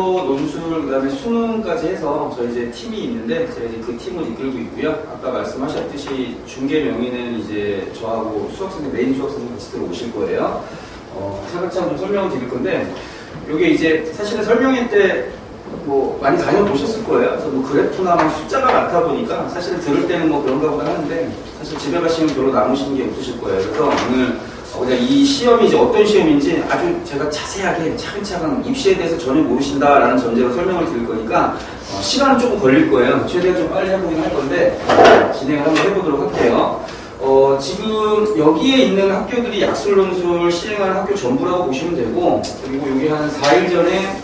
발표, 논술, 그 다음에 수능까지 해서 저희 이제 팀이 있는데 제가 이제 그 팀을 이끌고 있고요. 아까 말씀하셨듯이 중계 명의는 이제 저하고 수학선생님, 메인 수학선생님 같이 들어오실 거예요. 차근차근 좀 설명을 드릴 건데, 요게 이제 사실은 설명회 때 뭐 많이 다녀보셨을 거예요. 그래서 뭐 그래프나 뭐 숫자가 많다 보니까 사실은 들을 때는 뭐 그런가 보다 하는데 사실 집에 가시면 별로 남으시는 게 없으실 거예요. 그래서 오늘 그냥 이 시험이 이제 어떤 시험인지 아주 제가 자세하게 차근차근 입시에 대해서 전혀 모르신다라는 전제로 설명을 드릴 거니까 시간은 조금 걸릴 거예요. 최대한 좀 빨리 해보긴 할 건데 진행을 한번 해보도록 할게요. 지금 여기에 있는 학교들이 약술논술 시행하는 학교 전부라고 보시면 되고, 그리고 여기 한 4일 전에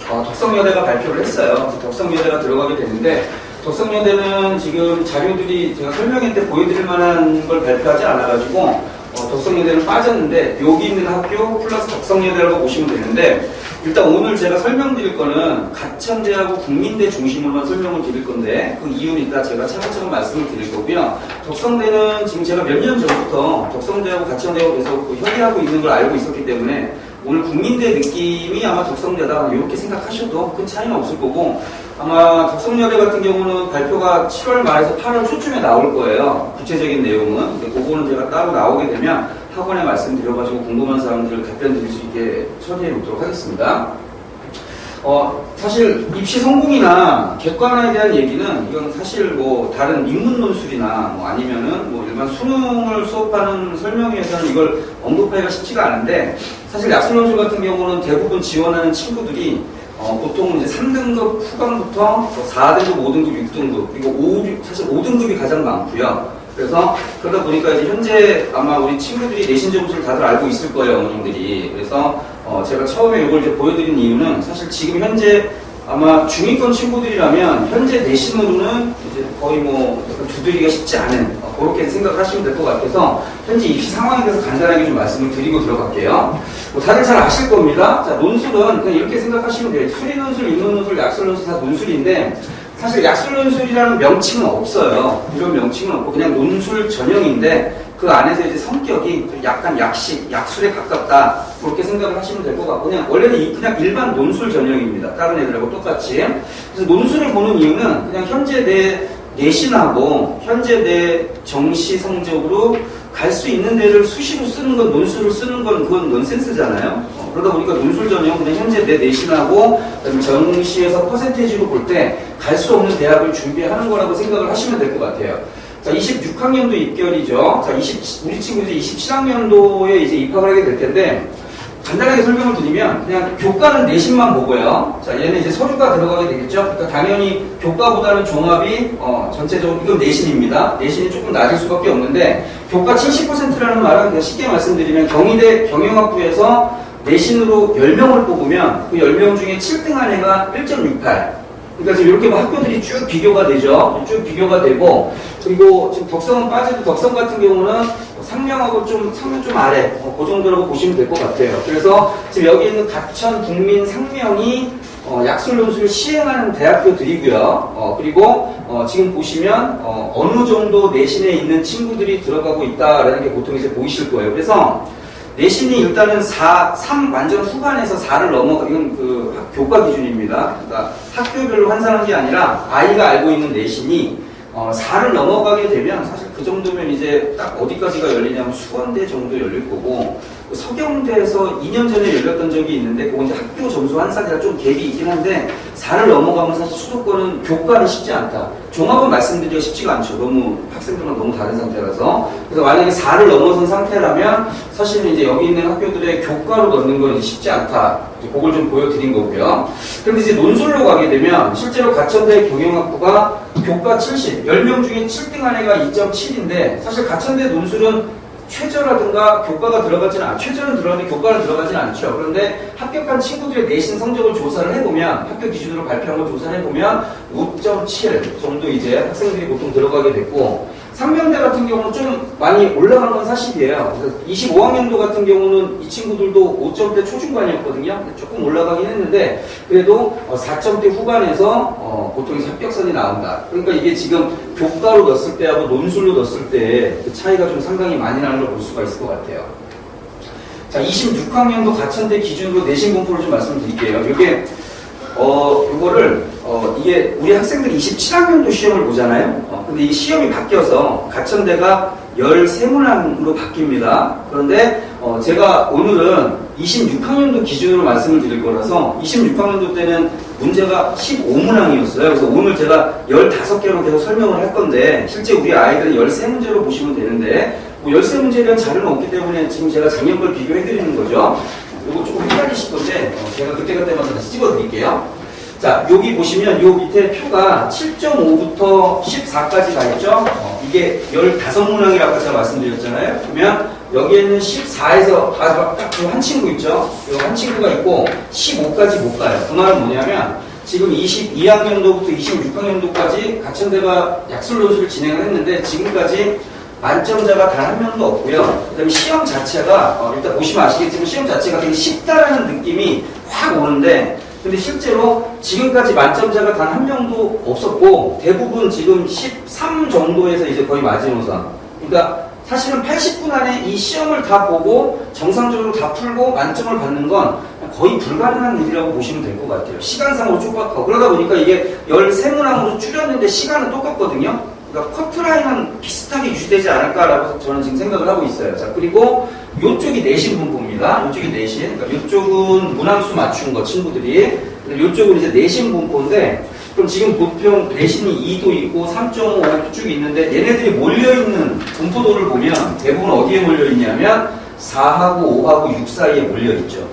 덕성여대가 발표를 했어요. 덕성여대가 들어가게 되는데, 덕성여대는 지금 자료들이 제가 설명회 때 보여드릴 만한 걸 발표하지 않아가지고 덕성여대는 빠졌는데 여기 있는 학교 플러스 덕성여대라고 보시면 되는데, 일단 오늘 제가 설명드릴 거는 가천대하고 국민대 중심으로만 설명을 드릴 건데 그 이유는 이따 제가 차근차근 말씀을 드릴 거고요. 덕성대는 지금 제가 몇 년 전부터 덕성대하고 가천대하고 계속 협의하고 있는 걸 알고 있었기 때문에 오늘 국민대 느낌이 아마 덕성대다 이렇게 생각하셔도 큰 차이는 없을 거고, 아마 덕성여대 같은 경우는 발표가 7월 말에서 8월 초쯤에 나올 거예요. 구체적인 내용은. 근데 그거는 제가 따로 나오게 되면 학원에 말씀드려가지고 궁금한 사람들 답변 드릴 수 있게 처리해 놓도록 하겠습니다. 사실 입시 성공이나 객관화에 대한 얘기는 이건 사실 뭐 다른 인문 논술이나 뭐 아니면은 뭐 일반 수능을 수업하는 설명회에서는 이걸 언급하기가 쉽지가 않은데, 사실 약술 논술 같은 경우는 대부분 지원하는 친구들이 보통 이제 3등급 후반부터 4등급, 5등급, 6등급, 그리고 사실 5등급이 가장 많고요. 그래서 그러다 보니까 이제 현재 아마 우리 친구들이 내신 점수를 다들 알고 있을 거예요, 어머님들이. 그래서 제가 처음에 이걸 이제 보여드린 이유는 사실 지금 현재 아마 중위권 친구들이라면 현재 내신으로는 이제 거의 뭐 약간 두드리기가 쉽지 않은 그렇게 생각하시면 될 것 같아서 현재 입시 상황에 대해서 간단하게 좀 말씀을 드리고 들어갈게요. 뭐 다들 잘 아실 겁니다. 자, 논술은 그냥 이렇게 생각하시면 돼요. 수리논술, 인문논술, 약술논술 다 논술인데 사실 약술논술이라는 명칭은 없어요. 이런 명칭은 없고 그냥 논술 전형인데 그 안에서 이제 성격이 약간 약식, 약술에 가깝다 그렇게 생각을 하시면 될 것 같고, 그냥 원래는 그냥 일반 논술 전형입니다. 다른 애들하고 똑같이. 그래서 논술을 보는 이유는 그냥 현재 내 내신하고 현재 내 정시 성적으로 갈 수 있는 데를 수시로 쓰는 건, 논술을 쓰는 건 그건 넌센스잖아요. 그러다 보니까 논술 전형 그냥 현재 내 내신하고 정시에서 퍼센테이지로 볼 때 갈 수 없는 대학을 준비하는 거라고 생각을 하시면 될 것 같아요. 자, 26학년도 입결이죠. 자, 우리 친구들이 27학년도에 이제 입학을 하게 될 텐데, 간단하게 설명을 드리면, 그냥 교과는 내신만 보고요. 자, 얘는 이제 서류가 들어가게 되겠죠. 그러니까 당연히 교과보다는 종합이, 전체적으로, 이건 내신입니다. 내신이 조금 낮을 수밖에 없는데, 교과 70%라는 말은 그냥 쉽게 말씀드리면, 경희대 경영학부에서 내신으로 10명을 뽑으면, 그 10명 중에 7등 한 애가 1.68. 그러니까 지금 이렇게 뭐 학교들이 쭉 비교가 되죠. 쭉 비교가 되고, 그리고 지금 덕성은 빠져도 덕성 같은 경우는 상명하고 상명 좀 아래, 그 정도라고 보시면 될 것 같아요. 그래서 지금 여기 있는 가천, 국민, 상명이 약술논술을 시행하는 대학교들이고요. 그리고 지금 보시면 어느 정도 내신에 있는 친구들이 들어가고 있다라는 게 보통 이제 보이실 거예요. 그래서 내신이 일단은 3 완전 후반에서 4를 넘어가, 이건 그 교과 기준입니다. 그러니까 학교별로 환산한 게 아니라 아이가 알고 있는 내신이 4를 넘어가게 되면 사실 그 정도면 이제 딱 어디까지가 열리냐면 수원대 정도 열릴 거고, 서경대에서 2년 전에 열렸던 적이 있는데 그건 이제 학교 점수 환산이라 좀 갭이 있긴 한데 4를 넘어가면 사실 수도권은 교과는 쉽지 않다. 종합은 말씀드리기가 쉽지가 않죠. 너무 학생들만 너무 다른 상태라서. 그래서 만약에 4를 넘어선 상태라면 사실은 이제 여기 있는 학교들의 교과로 넣는 건 쉽지 않다. 그걸 좀 보여드린 거고요. 그런데 이제 논술로 가게 되면 실제로 가천대 경영학부가 교과 70, 10명 중에 7등 한 애가 2.7인데 사실 가천대 논술은 최저라든가 교과가 들어가지는 않죠. 최저는 들어가는데 교과는 들어가지는 않죠. 그런데 합격한 친구들의 내신 성적을 조사를 해보면, 학교 기준으로 발표한 걸 조사를 해보면 5.7 정도 이제 학생들이 보통 들어가게 됐고, 상명대 같은 경우는 좀 많이 올라간 건 사실이에요. 그래서 25학년도 같은 경우는 이 친구들도 5점대 초중반이었거든요. 조금 올라가긴 했는데 그래도 4점대 후반에서 보통 이제 합격선이 나온다. 그러니까 이게 지금 교과로 넣었을 때하고 논술로 넣었을 때 그 차이가 좀 상당히 많이 나는 걸 볼 수가 있을 것 같아요. 자, 26학년도 가천대 기준으로 내신 공포를 좀 말씀드릴게요. 이게 요거를, 이게 우리 학생들이 27학년도 시험을 보잖아요. 근데 이 시험이 바뀌어서 가천대가 13문항으로 바뀝니다. 그런데, 제가 오늘은 26학년도 기준으로 말씀을 드릴 거라서 26학년도 때는 문제가 15문항이었어요. 그래서 오늘 제가 15개로 계속 설명을 할 건데, 실제 우리 아이들은 13문제로 보시면 되는데, 뭐 13문제에 대한 자료는 없기 때문에 지금 제가 작년 걸 비교해 드리는 거죠. 이거 조금 헷갈리실 건데, 제가 그때마다 다시 찍어 드릴게요. 자, 여기 보시면 요 밑에 표가 7.5부터 14까지 가 있죠? 이게 15문항이라고 아까 제가 말씀드렸잖아요. 그러면 여기에는 14에서 딱 그 한 친구 있죠? 요 한 친구가 있고 15까지 못 가요. 그 말은 뭐냐면 지금 22학년도부터 26학년도까지 가천대가 약술 논술을 진행을 했는데 지금까지 만점자가 단 한 명도 없고요. 그 다음에 시험 자체가 일단 보시면 아시겠지만 시험 자체가 되게 쉽다라는 느낌이 확 오는데 근데 실제로 지금까지 만점자가 단 한 명도 없었고 대부분 지금 13 정도에서 이제 거의 마지노선. 그러니까 사실은 80분 안에 이 시험을 다 보고 정상적으로 다 풀고 만점을 받는 건 거의 불가능한 일이라고 보시면 될 것 같아요. 시간상으로 촉박하고 그러다 보니까 이게 13문항으로 줄였는데 시간은 똑같거든요. 그러니까 커트라인은 비슷하게 유지되지 않을까라고 저는 지금 생각을 하고 있어요. 자, 그리고 요쪽이 내신 분포입니다. 요쪽이 내신. 그러니까 요쪽은 문항수 맞춘 거 친구들이. 요쪽은 이제 내신 분포인데, 그럼 지금 보통 내신이 2도 있고 3.5도 쭉 있는데, 얘네들이 몰려있는 분포도를 보면 대부분 어디에 몰려있냐면 4하고 5하고 6 사이에 몰려있죠.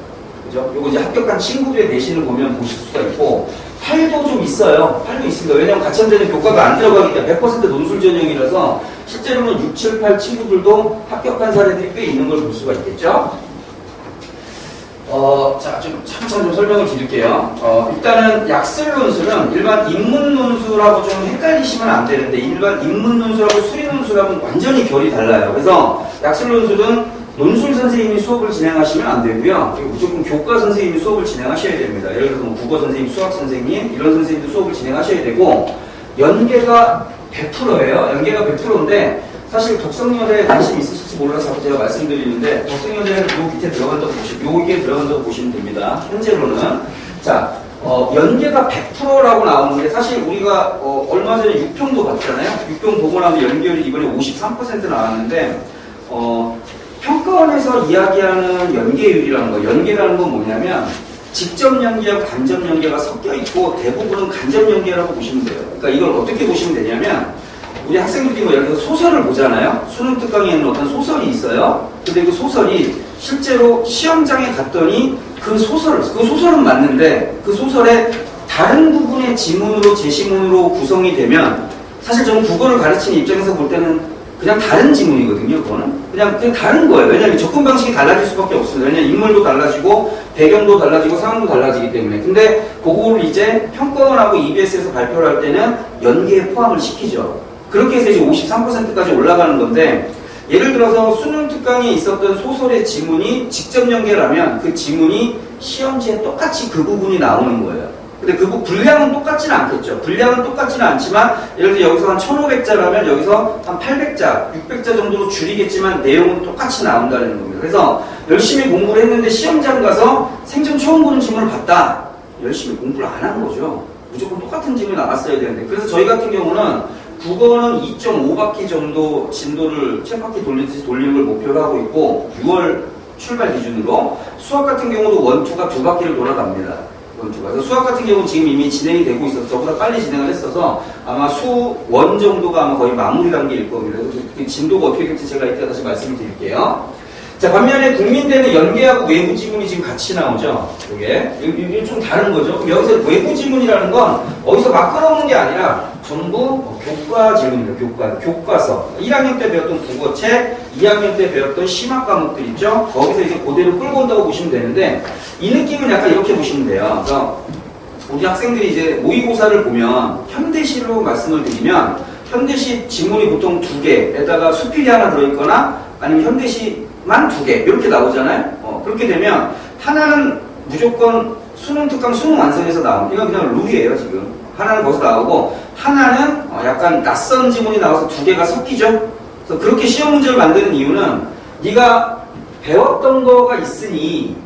그죠? 요거 이제 합격한 친구들의 내신을 보면 보실 수가 있고, 8도 좀 있어요. 8도 있습니다. 왜냐면 가천대는 교과가 안 들어가기 때문에 100% 논술 전형이라서 실제로는 6, 7, 8 친구들도 합격한 사례들이 꽤 있는 걸 볼 수가 있겠죠. 자, 좀 차근차근 좀 설명을 드릴게요. 일단은 약술 논술은 일반 인문 논술하고 좀 헷갈리시면 안 되는데 일반 인문 논술하고 수리 논술하고는 완전히 결이 달라요. 그래서 약술 논술은 논술 선생님이 수업을 진행하시면 안 되고요. 무조건 교과 선생님이 수업을 진행하셔야 됩니다. 예를 들어서 뭐 국어 선생님, 수학 선생님 이런 선생님도 수업을 진행하셔야 되고 연계가 100%예요. 연계가 100%인데 사실 독성열에 관심 있으실지 몰라서 자꾸 제가 말씀드리는데 독성열에는 요 밑에 들어간다고 보시면 여기에 들어간다고 보시면 됩니다. 현재로는 자 연계가 100%라고 나오는데 사실 우리가 얼마 전에 6평도 봤잖아요. 6평 보고 나면 연결이 이번에 53% 나왔는데 평가원에서 이야기하는 연계율이라는 거, 연계라는 건 뭐냐면 직접 연계하고 간접 연계가 섞여 있고 대부분은 간접 연계라고 보시면 돼요. 그러니까 이걸 어떻게 보시면 되냐면 우리 학생들이 뭐 예를 들어서 소설을 보잖아요. 수능 특강에는 어떤 소설이 있어요. 근데 그 소설이 실제로 시험장에 갔더니 그 소설은 맞는데 그 소설의 다른 부분의 지문으로 제시문으로 구성이 되면 사실 저는 국어를 가르치는 입장에서 볼 때는 그냥 다른 지문이거든요. 그거는 그냥 다른 거예요. 왜냐하면 접근 방식이 달라질 수밖에 없습니다. 왜냐하면 인물도 달라지고 배경도 달라지고 상황도 달라지기 때문에. 근데 그거를 이제 평가원하고 EBS에서 발표를 할 때는 연계에 포함을 시키죠. 그렇게 해서 이제 53%까지 올라가는 건데 예를 들어서 수능 특강에 있었던 소설의 지문이 직접 연계라면 그 지문이 시험지에 똑같이 그 부분이 나오는 거예요. 근데 그 분량은 똑같지는 않겠죠. 분량은 똑같지는 않지만 예를 들어 여기서 한 1500자라면 여기서 한 800자, 600자 정도로 줄이겠지만 내용은 똑같이 나온다는 겁니다. 그래서 열심히 공부를 했는데 시험장 가서 생전 처음 보는 지문을 봤다. 열심히 공부를 안 한 거죠. 무조건 똑같은 지문이 나왔어야 되는데 그래서 저희 같은 경우는 국어는 2.5바퀴 정도 진도를 쳇바퀴 돌리듯이 돌리는 걸 목표로 하고 있고 6월 출발 기준으로 수학 같은 경우도 원투가 2바퀴를 돌아갑니다. 그래서 수학 같은 경우는 지금 이미 진행이 되고 있어서 저보다 빨리 진행을 했어서 아마 수원 정도가 아마 거의 마무리 단계일 겁니다. 그래서 그 진도가 어떻게 될지 제가 이따 다시 말씀을 드릴게요. 자, 반면에 국민대는 연계하고 외부 지문이 지금 같이 나오죠. 이게 좀 다른 거죠. 그럼 여기서 외부 지문이라는 건 어디서 막 끌어오는 게 아니라 전부 교과 지문입니다. 교과서. 1학년 때 배웠던 국어책, 2학년 때 배웠던 심화 과목들 있죠. 거기서 이제 그대로 끌고 온다고 보시면 되는데 이 느낌은 약간 이렇게 보시면 돼요. 그래서 우리 학생들이 이제 모의고사를 보면 현대시로 말씀을 드리면 현대시 지문이 보통 2개에다가 수필이 하나 들어있거나 아니면 현대시만 2개 이렇게 나오잖아요. 그렇게 되면 하나는 무조건 수능 특강 수능 완성에서 나오는 이건 그냥 룰이에요. 지금 하나는 거기서 나오고 하나는 약간 낯선 지문이 나와서 2개가 섞이죠. 그래서 그렇게 시험 문제를 만드는 이유는 네가 배웠던 거가 있으니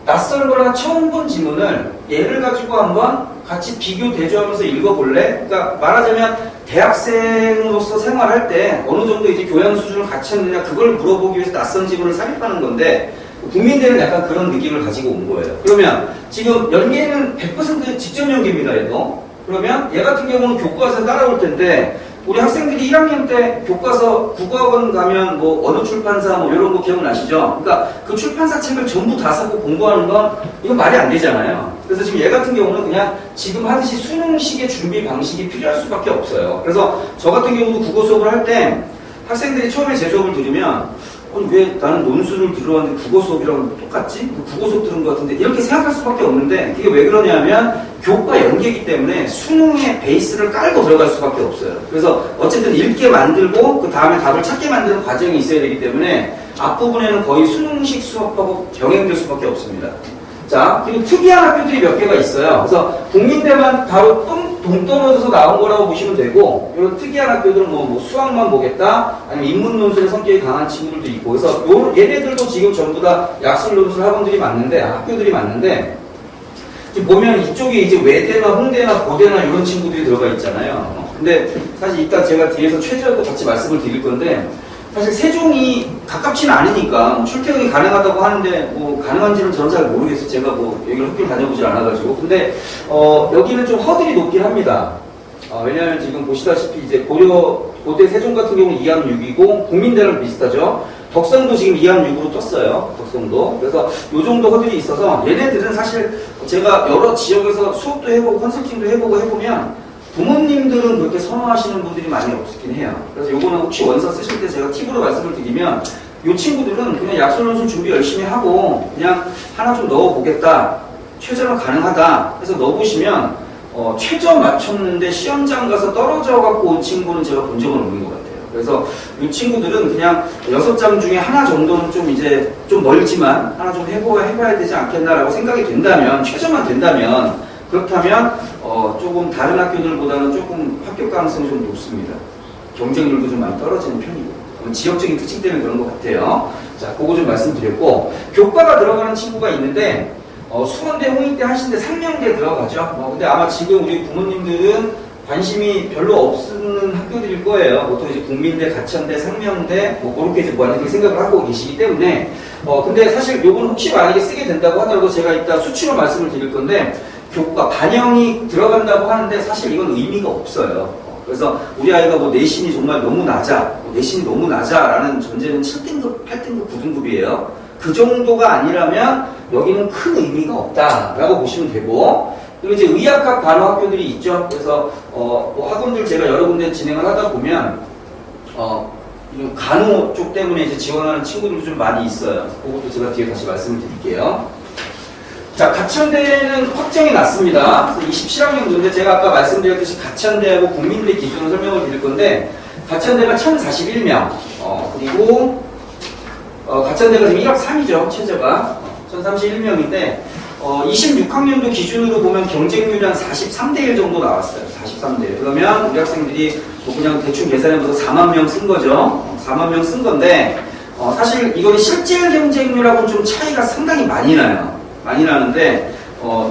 낯선 거나 처음 본 지문을 얘를 가지고 한번 같이 비교 대조하면서 읽어볼래? 그러니까 말하자면 대학생으로서 생활할 때 어느 정도 이제 교양 수준을 갖췄느냐 그걸 물어보기 위해서 낯선 지문을 삽입하는 건데 국민대는 약간 그런 느낌을 가지고 온 거예요. 그러면 지금 연계는 100% 직접 연계입니다. 얘도. 그러면 얘 같은 경우는 교과서 따라올 텐데 우리 학생들이 1학년 때 교과서 국어학원 가면 뭐 어느 출판사 뭐 이런 거 기억나시죠? 그러니까 그 출판사 책을 전부 다 사고 공부하는 건 이건 말이 안 되잖아요. 그래서 지금 얘 같은 경우는 그냥 지금 하듯이 수능식의 준비 방식이 필요할 수밖에 없어요. 그래서 저 같은 경우도 국어 수업을 할 때 학생들이 처음에 제 수업을 들으면 왜 나는 논술을 들어왔는데 국어 수업이랑 똑같지? 국어 수업 들은 것 같은데 이렇게 생각할 수밖에 없는데 그게 왜 그러냐면 교과 연계이기 때문에 수능의 베이스를 깔고 들어갈 수밖에 없어요. 그래서 어쨌든 읽게 만들고 그 다음에 답을 찾게 만드는 과정이 있어야 되기 때문에 앞부분에는 거의 수능식 수업하고 병행될 수밖에 없습니다. 자, 그리고 특이한 학교들이 몇 개가 있어요. 그래서 국민대만 바로 동떨어져서 나온 거라고 보시면 되고, 이런 특이한 학교들은 뭐 수학만 보겠다, 아니면 인문 논술의 성격이 강한 친구들도 있고, 그래서 얘네들도 지금 전부 다 약술 논술 학원들이 맞는데, 학교들이 맞는데, 지금 보면 이쪽에 이제 외대나 홍대나 고대나 이런 친구들이 들어가 있잖아요. 근데 사실 이따 제가 뒤에서 최저도 같이 말씀을 드릴 건데, 사실 세종이 가깝지는 않으니까 출퇴근이 가능하다고 하는데 뭐 가능한지는 저는 잘 모르겠어요. 제가 뭐 여기를 학교를 다녀보질 않아가지고. 근데 여기는 좀 허들이 높긴 합니다. 왜냐하면 지금 보시다시피 이제 고대 세종 같은 경우는 2합 6이고 국민대랑 비슷하죠. 덕성도 지금 2합 6으로 떴어요. 덕성도. 그래서 요 정도 허들이 있어서 얘네들은 사실 제가 여러 지역에서 수업도 해보고 컨설팅도 해보고 해보면 부모님들은 그렇게 선호하시는 분들이 많이 없긴 해요. 그래서 요거는 혹시 원서 쓰실 때 제가 팁으로 말씀을 드리면 요 친구들은 그냥 약술논술 준비 열심히 하고 그냥 하나 좀 넣어보겠다. 최저는 가능하다. 해서 넣어보시면 최저 맞췄는데 시험장 가서 떨어져갖고 온 친구는 제가 본 적은 없는 것 같아요. 그래서 이 친구들은 그냥 6장 중에 하나 정도는 좀 이제 좀 멀지만 하나 좀 해봐야 되지 않겠나라고 생각이 된다면, 최저만 된다면, 그렇다면 조금 다른 학교들보다는 조금 합격 가능성이 좀 높습니다. 경쟁률도 좀 많이 떨어지는 편이고 지역적인 특징 때문에 그런 것 같아요. 자, 그거 좀 말씀드렸고 교과가 들어가는 친구가 있는데 수원대, 홍익대, 한신대, 상명대 들어가죠. 근데 아마 지금 우리 부모님들은 관심이 별로 없는 학교들일 거예요. 보통 이제 국민대, 가천대, 상명대 뭐 그렇게 이제 많이들 생각을 하고 계시기 때문에 근데 사실 요건 혹시 만약에 쓰게 된다고 하더라도 제가 이따 수치로 말씀을 드릴 건데 교과 반영이 들어간다고 하는데 사실 이건 의미가 없어요. 그래서 우리 아이가 뭐 내신이 정말 너무 낮아, 내신이 너무 낮아라는 전제는 7등급, 8등급, 9등급이에요. 그 정도가 아니라면 여기는 큰 의미가 없다라고 보시면 되고, 그리고 이제 의학학 간호 학교들이 있죠. 그래서 뭐 학원들 제가 여러 군데 진행을 하다 보면 간호 쪽 때문에 이제 지원하는 친구들도 좀 많이 있어요. 그것도 제가 뒤에 다시 말씀을 드릴게요. 자, 가천대는 확정이 났습니다. 27학년도인데 제가 아까 말씀드렸듯이 가천대하고 국민대 기준으로 설명을 드릴 건데 가천대가 1041명 그리고 가천대가 지금 1학 3이죠. 최저가 1031명인데 26학년도 기준으로 보면 경쟁률이 한 43대 1 정도 나왔어요. 43대. 그러면 우리 학생들이 뭐 그냥 대충 계산해봐서 4만 명 쓴 거죠. 4만 명 쓴 건데 사실 이거는 실제 경쟁률하고는 좀 차이가 상당히 많이 나요. 많이 나는데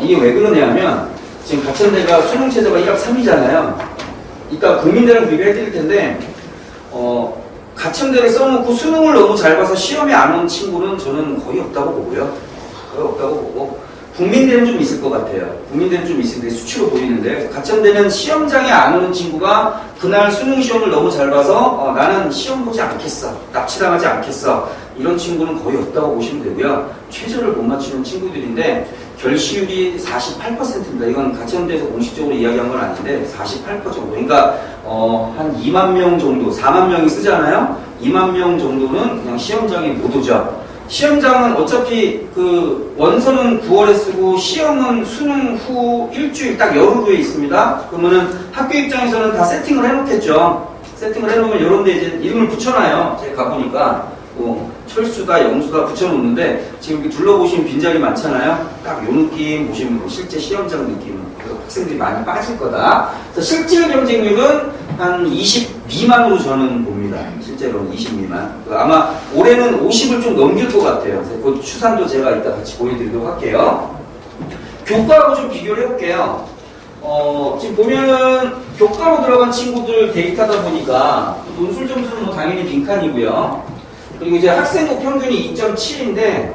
이게 왜 그러냐면 지금 가천대가 수능 최저가 1학 3이잖아요. 이따 국민대랑 비교해드릴 텐데 가천대를 써놓고 수능을 너무 잘 봐서 시험에 안 온 친구는 저는 거의 없다고 보고요. 거의 없다고 보고 국민대는 좀 있을 것 같아요. 국민대는 좀 있을 때 수치로 보이는데 가천대는 시험장에 안 오는 친구가 그날 수능 시험을 너무 잘 봐서 나는 시험 보지 않겠어. 납치당하지 않겠어. 이런 친구는 거의 없다고 보시면 되고요. 최저를 못 맞추는 친구들인데 결시율이 48%입니다. 이건 가천대에서 공식적으로 이야기한 건 아닌데 48% 정도. 그러니까 한 2만 명 정도, 4만 명이 쓰잖아요. 2만 명 정도는 그냥 시험장에 못 오죠. 시험장은 어차피 그 원서는 9월에 쓰고 시험은 수능 후 일주일 딱 열흘 후에 있습니다. 그러면은 학교 입장에서는 다 세팅을 해놓겠죠. 세팅을 해놓으면 이런 데 이제 이름을 붙여놔요. 제가 가보니까 철수다, 영수다 붙여놓는데 지금 이렇게 둘러보시면 빈자리 많잖아요. 딱 요 느낌 보시면 실제 시험장 느낌. 학생들이 많이 빠질 거다. 그래서 실질 경쟁률은 한 20 미만으로 저는 봅니다. 실제로는 20 미만. 아마 올해는 50을 좀 넘길 것 같아요. 그 추산도 제가 이따 같이 보여드리도록 할게요. 교과하고 좀 비교를 해볼게요. 지금 보면은 교과로 들어간 친구들 데이터다 보니까 논술 점수는 뭐 당연히 빈칸이고요. 그리고 이제 학생부 평균이 2.7인데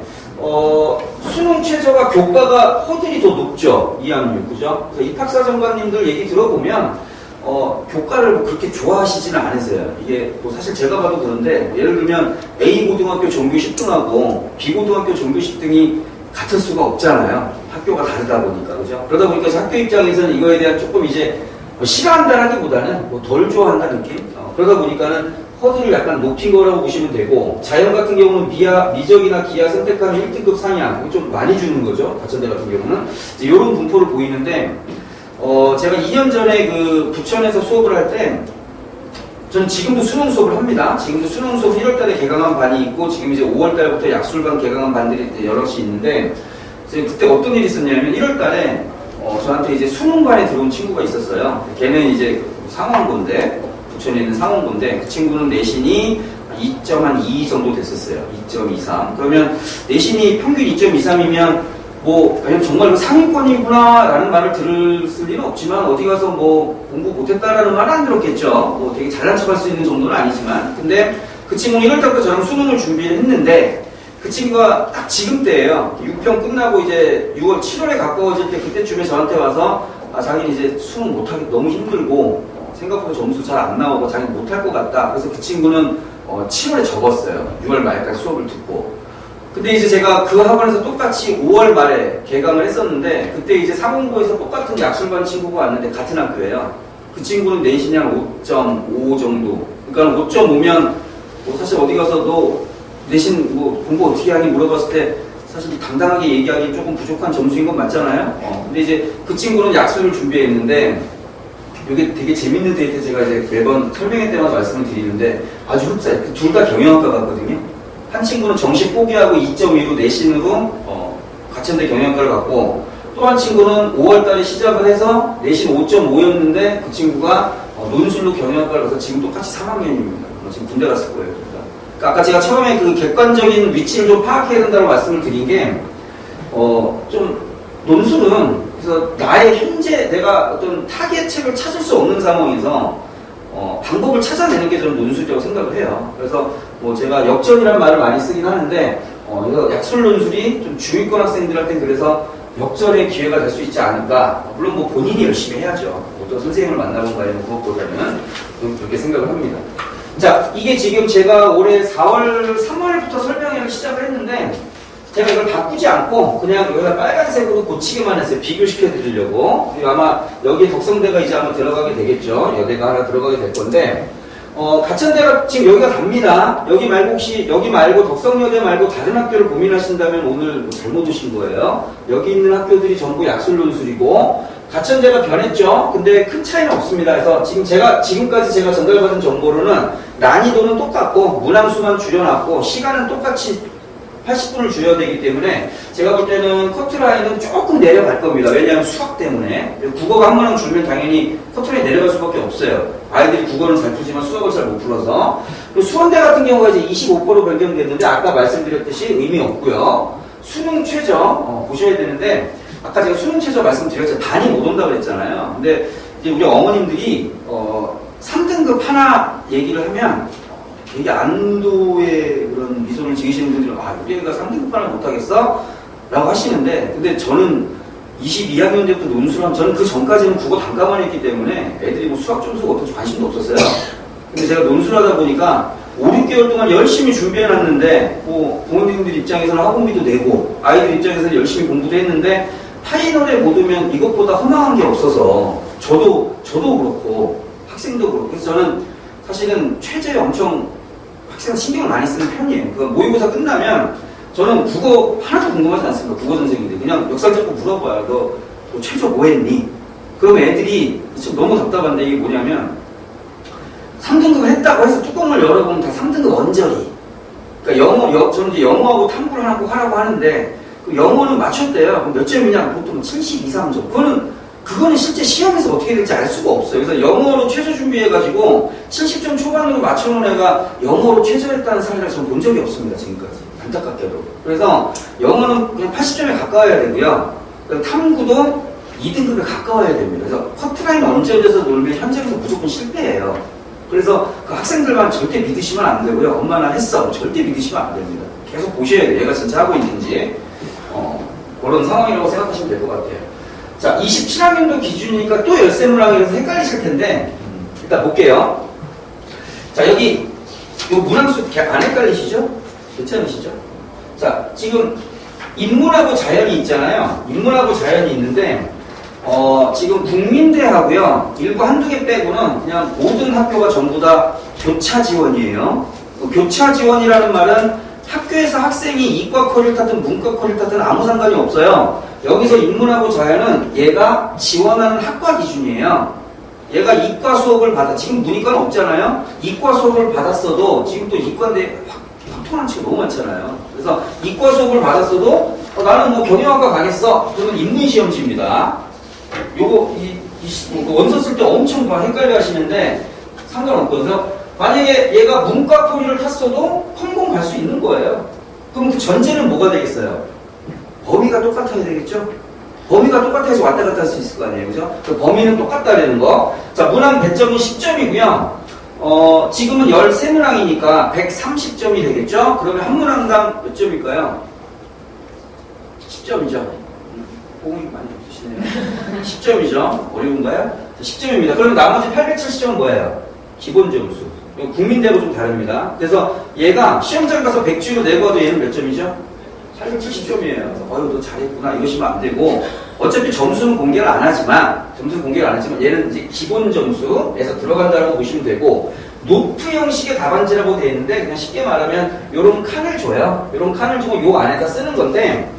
수능 최저가 교과가 허들이 더 높죠. 2학년, 그죠? 그래서 입학사정관님들 얘기 들어보면 교과를 뭐 그렇게 좋아하시지는 않으세요. 이게 뭐 사실 제가 봐도 그런데 예를 들면 A 고등학교 전교 10등하고 B 고등학교 전교 10등이 같을 수가 없잖아요. 학교가 다르다 보니까, 그죠? 그러다 보니까 학교 입장에서는 이거에 대한 조금 이제 싫어한다라기보다는 뭐 덜 좋아한다는 느낌? 그러다 보니까는 허들을 약간 높인 거라고 보시면 되고, 자연 같은 경우는 미적이나 기하 선택하면 1등급 상향, 좀 많이 주는 거죠. 가천대 같은 경우는. 이런 분포를 보이는데, 제가 2년 전에 그 부천에서 수업을 할 때, 저는 지금도 수능 수업을 합니다. 지금도 수능 수업 1월달에 개강한 반이 있고, 지금 이제 5월달부터 약술반 개강한 반들이 여럿이 있는데, 그때 어떤 일이 있었냐면, 1월달에 저한테 이제 수능반에 들어온 친구가 있었어요. 걔는 이제 상원고인데, 부천에 있는 상원고인데, 그 친구는 내신이 2.2 정도 됐었어요. 2.23. 그러면 내신이 평균 2.23이면 뭐 그냥 정말 상위권이구나 라는 말을 들을 리는 없지만 어디 가서 뭐 공부 못했다라는 말은 안 들었겠죠. 뭐 되게 잘난 척할 수 있는 정도는 아니지만, 근데 그 친구는 1월달부터 저랑 수능을 준비를 했는데 그 친구가 딱 지금 때예요. 6평 끝나고 이제 6월 7월에 가까워질 때 그때쯤에 저한테 와서 자기는 이제 수능 못하기 너무 힘들고 생각보다 점수 잘 안 나오고 자기는 못할 것 같다. 그래서 그 친구는 7월에 접었어요. 6월 말까지 수업을 듣고. 근데 이제 제가 그 학원에서 똑같이 5월 말에 개강을 했었는데, 그때 이제 상원고에서 똑같은 약술반 친구가 왔는데 같은 학교예요. 그 친구는 내신이 한 5.5 정도. 그러니까 5.5면 뭐 사실 어디 가서 너 내신 뭐 공부 어떻게 하니 물어봤을 때 사실 당당하게 얘기하기 조금 부족한 점수인 건 맞잖아요. 근데 이제 그 친구는 약술을 준비했는데, 이게 되게 재밌는 데이터 제가 이제 매번 설명회 때마다 말씀을 드리는데 아주 흡사해요. 둘 다 경영학과 같거든요. 한 친구는 정시 포기하고 2.2로 내신으로 가천대 경영학과를 갔고, 또 한 친구는 5월달에 시작을 해서 내신 5.5였는데 그 친구가 논술로 경영학과를 가서 지금 똑같이 3학년입니다. 지금 군대 갔을 거예요. 그러니까 아까 제가 처음에 그 객관적인 위치를 좀 파악해야 된다고 말씀을 드린 게 좀 논술은 그래서 나의 현재 내가 어떤 타겟책을 찾을 수 없는 상황에서 방법을 찾아내는 게 저는 논술이라고 생각을 해요. 그래서 뭐 제가 역전이라는 말을 많이 쓰긴 하는데 약술 논술이 좀 중위권 학생들한테 그래서 역전의 기회가 될 수 있지 않을까. 물론 뭐 본인이 열심히 해야죠. 어떤 선생님을 만나본가에 그것보다는 그렇게 생각을 합니다. 자, 이게 지금 제가 올해 3월부터 설명회를 시작을 했는데 제가 이걸 바꾸지 않고 그냥 여기다 빨간색으로 고치기만 했어요. 비교시켜 드리려고. 그리고 아마 여기에 덕성대가 이제 아마 들어가게 되겠죠. 여대가 하나 들어가게 될 건데, 가천대가 지금 여기가 답니다. 여기 말고 혹시 여기 말고 덕성여대 말고 다른 학교를 고민하신다면 오늘 뭐 잘못 오신 거예요. 여기 있는 학교들이 전부 약술논술이고 가천대가 변했죠. 근데 큰 차이는 없습니다. 그래서 지금까지 제가 전달받은 정보로는 난이도는 똑같고 문항수만 줄여놨고 시간은 똑같이 80분을 줄여야 되기 때문에 제가 볼 때는 커트라인은 조금 내려갈 겁니다. 왜냐하면 수학 때문에. 국어가 한 문항 줄면 당연히 커트라인 내려갈 수밖에 없어요. 아이들이 국어는 잘 풀지만 수학을 잘 못 풀어서. 수원대 같은 경우가 이제 25%로 변경됐는데 아까 말씀드렸듯이 의미 없고요. 수능 최저 보셔야 되는데 아까 제가 수능 최저 말씀드렸잖아요. 반이 못 온다고 그랬잖아요. 근데 이제 우리 어머님들이 3등급 하나 얘기를 하면 되게 안도의 그런 미소를 지으시는 분들은 우리 애가 3등급 하나 못하겠어? 라고 하시는데, 근데 저는 22학년 때부터 논술하면 저는 그 전까지는 국어 단과만 했기 때문에 애들이 뭐 수학 점수가 어떤지 관심도 없었어요. 근데 제가 논술하다 보니까 5, 6개월 동안 열심히 준비해놨는데 뭐 부모님들 입장에서는 학원비도 내고 아이들 입장에서는 열심히 공부도 했는데 파이널에 못 오면 이것보다 허망한 게 없어서 저도 그렇고 학생도 그렇고. 그래서 저는 사실은 최저에 엄청 학생 신경을 많이 쓰는 편이에요. 그 모의고사 끝나면 저는 국어 하나도 궁금하지 않습니다. 국어 선생님들 그냥 역사 잡고 물어봐요. 너 최저 뭐 했니? 그러면 애들이 좀 너무 답답한데 이게 뭐냐면 3등급을 했다고 해서 뚜껑을 열어보면 다 3등급 언저리. 그러니까 저는 이제 영어하고 탐구를 하나 꼭 하라고 하는데 그 영어는 맞췄대요. 그럼 몇 점이냐? 보통 72, 3점. 그거는 실제 시험에서 어떻게 될지 알 수가 없어요. 그래서 영어로 최저 준비해가지고 70점 초반으로 맞춰놓은 애가 영어로 최저했다는 사례를 저는 본 적이 없습니다. 지금까지. 안타깝게도. 그래서 영어는 그냥 80점에 가까워야 되고요. 탐구도 2등급에 가까워야 됩니다. 그래서 커트라인 언저리에서 놀면 현장에서 무조건 실패해요. 그래서 그 학생들만 절대 믿으시면 안 되고요. 엄마 나 했어. 절대 믿으시면 안 됩니다. 계속 보셔야 돼요. 얘가 진짜 하고 있는지. 그런 상황이라고 생각하시면 될 것 같아요. 자, 27학년도 기준이니까 또 열세문항이라서 헷갈리실 텐데 일단 볼게요. 자, 여기 요 문항수 안 헷갈리시죠? 괜찮으시죠? 자, 지금 인문하고 자연이 있잖아요. 인문하고 자연이 있는데 지금 국민대하고요. 일부 한두 개 빼고는 그냥 모든 학교가 전부 다 교차 지원이에요. 교차 지원이라는 말은 학교에서 학생이 이과 커리를 탔든 문과 커리를 탔든 아무 상관이 없어요. 여기서 인문하고 자연은 얘가 지원하는 학과 기준이에요. 얘가 이과 수업을 지금 문이과는 없잖아요. 이과 수업을 받았어도 지금 또 이과인데 확통한 치가 너무 많잖아요. 그래서 이과 수업을 받았어도 나는 뭐 경영학과 가겠어. 그러면 인문시험지입니다. 요거 원서 쓸 때 엄청 헷갈려 하시는데 상관없거든요. 만약에 얘가 문과 커리를 탔어도 컴공 갈 수 있는 거예요. 그럼 그 전제는 뭐가 되겠어요? 범위가 똑같아야 되겠죠? 범위가 똑같아야지 왔다 갔다 할 수 있을 거 아니에요. 그죠? 그 범위는 똑같다라는 거. 자, 문항 배점은 10점이고요. 지금은 13문항이니까 130점이 되겠죠? 그러면 한 문항당 몇 점일까요? 10점이죠. 호응이 많이 없으시네요. 10점이죠. 어려운가요? 10점입니다. 그러면 나머지 870점은 뭐예요? 기본 점수. 국민대하고 좀 다릅니다. 그래서 얘가 시험장 가서 100주로 내고 와도 얘는 몇 점이죠? 870점이에요. 어휴, 너 잘했구나. 이러시면 안 되고, 어차피 점수는 공개를 안 하지만, 얘는 이제 기본 점수에서 들어간다고 보시면 되고, 노트 형식의 답안지라고 되어 있는데, 그냥 쉽게 말하면, 요런 칸을 줘요. 요런 칸을 주고 요 안에다 쓰는 건데,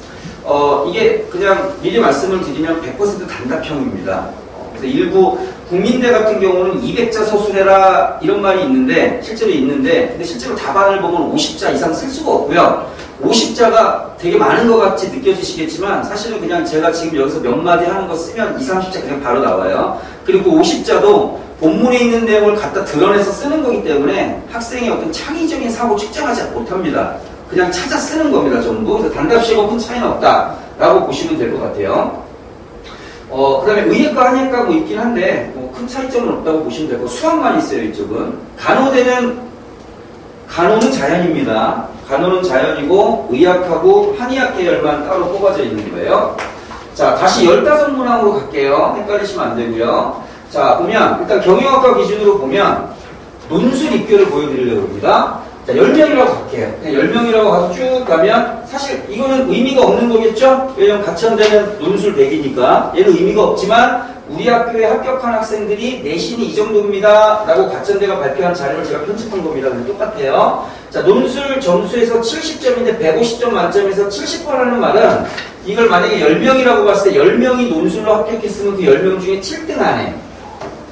이게 그냥 미리 말씀을 드리면 100% 단답형입니다. 그래서 일부 국민대 같은 경우는 200자 서술해라 이런 말이 있는데 실제로 있는데 근데 실제로 답안을 보면 50자 이상 쓸 수가 없고요. 50자가 되게 많은 것 같이 느껴지시겠지만 사실은 그냥 제가 지금 여기서 몇 마디 하는 거 쓰면 2, 30자 그냥 바로 나와요. 그리고 50자도 본문에 있는 내용을 갖다 드러내서 쓰는 거기 때문에 학생의 어떤 창의적인 사고 측정하지 못합니다. 그냥 찾아 쓰는 겁니다, 전부. 그래서 단답식하고 큰 차이는 없다라고 보시면 될 것 같아요. 그 다음에 의예과, 한예과 뭐 있긴 한데, 뭐 큰 차이점은 없다고 보시면 되고, 수학만 있어요, 이쪽은. 간호는 자연입니다. 간호는 자연이고, 의학하고 한의학 계열만 따로 뽑아져 있는 거예요. 자, 다시 15문항으로 갈게요. 헷갈리시면 안 되고요. 자, 보면, 일단 경영학과 기준으로 보면, 논술 입교를 보여드리려고 합니다. 자, 10명이라고 갈게요. 그냥 10명이라고 가서 쭉 가면 사실 이거는 의미가 없는 거겠죠? 왜냐면 가천대는 논술 100이니까 얘는 의미가 없지만 우리 학교에 합격한 학생들이 내신이 이 정도입니다 라고 가천대가 발표한 자료를 제가 편집한 겁니다. 근데 똑같아요. 자, 논술 점수에서 70점인데 150점 만점에서 70번 하는 말은 이걸 만약에 10명이라고 봤을 때 10명이 논술로 합격했으면 그 10명 중에 7등 안에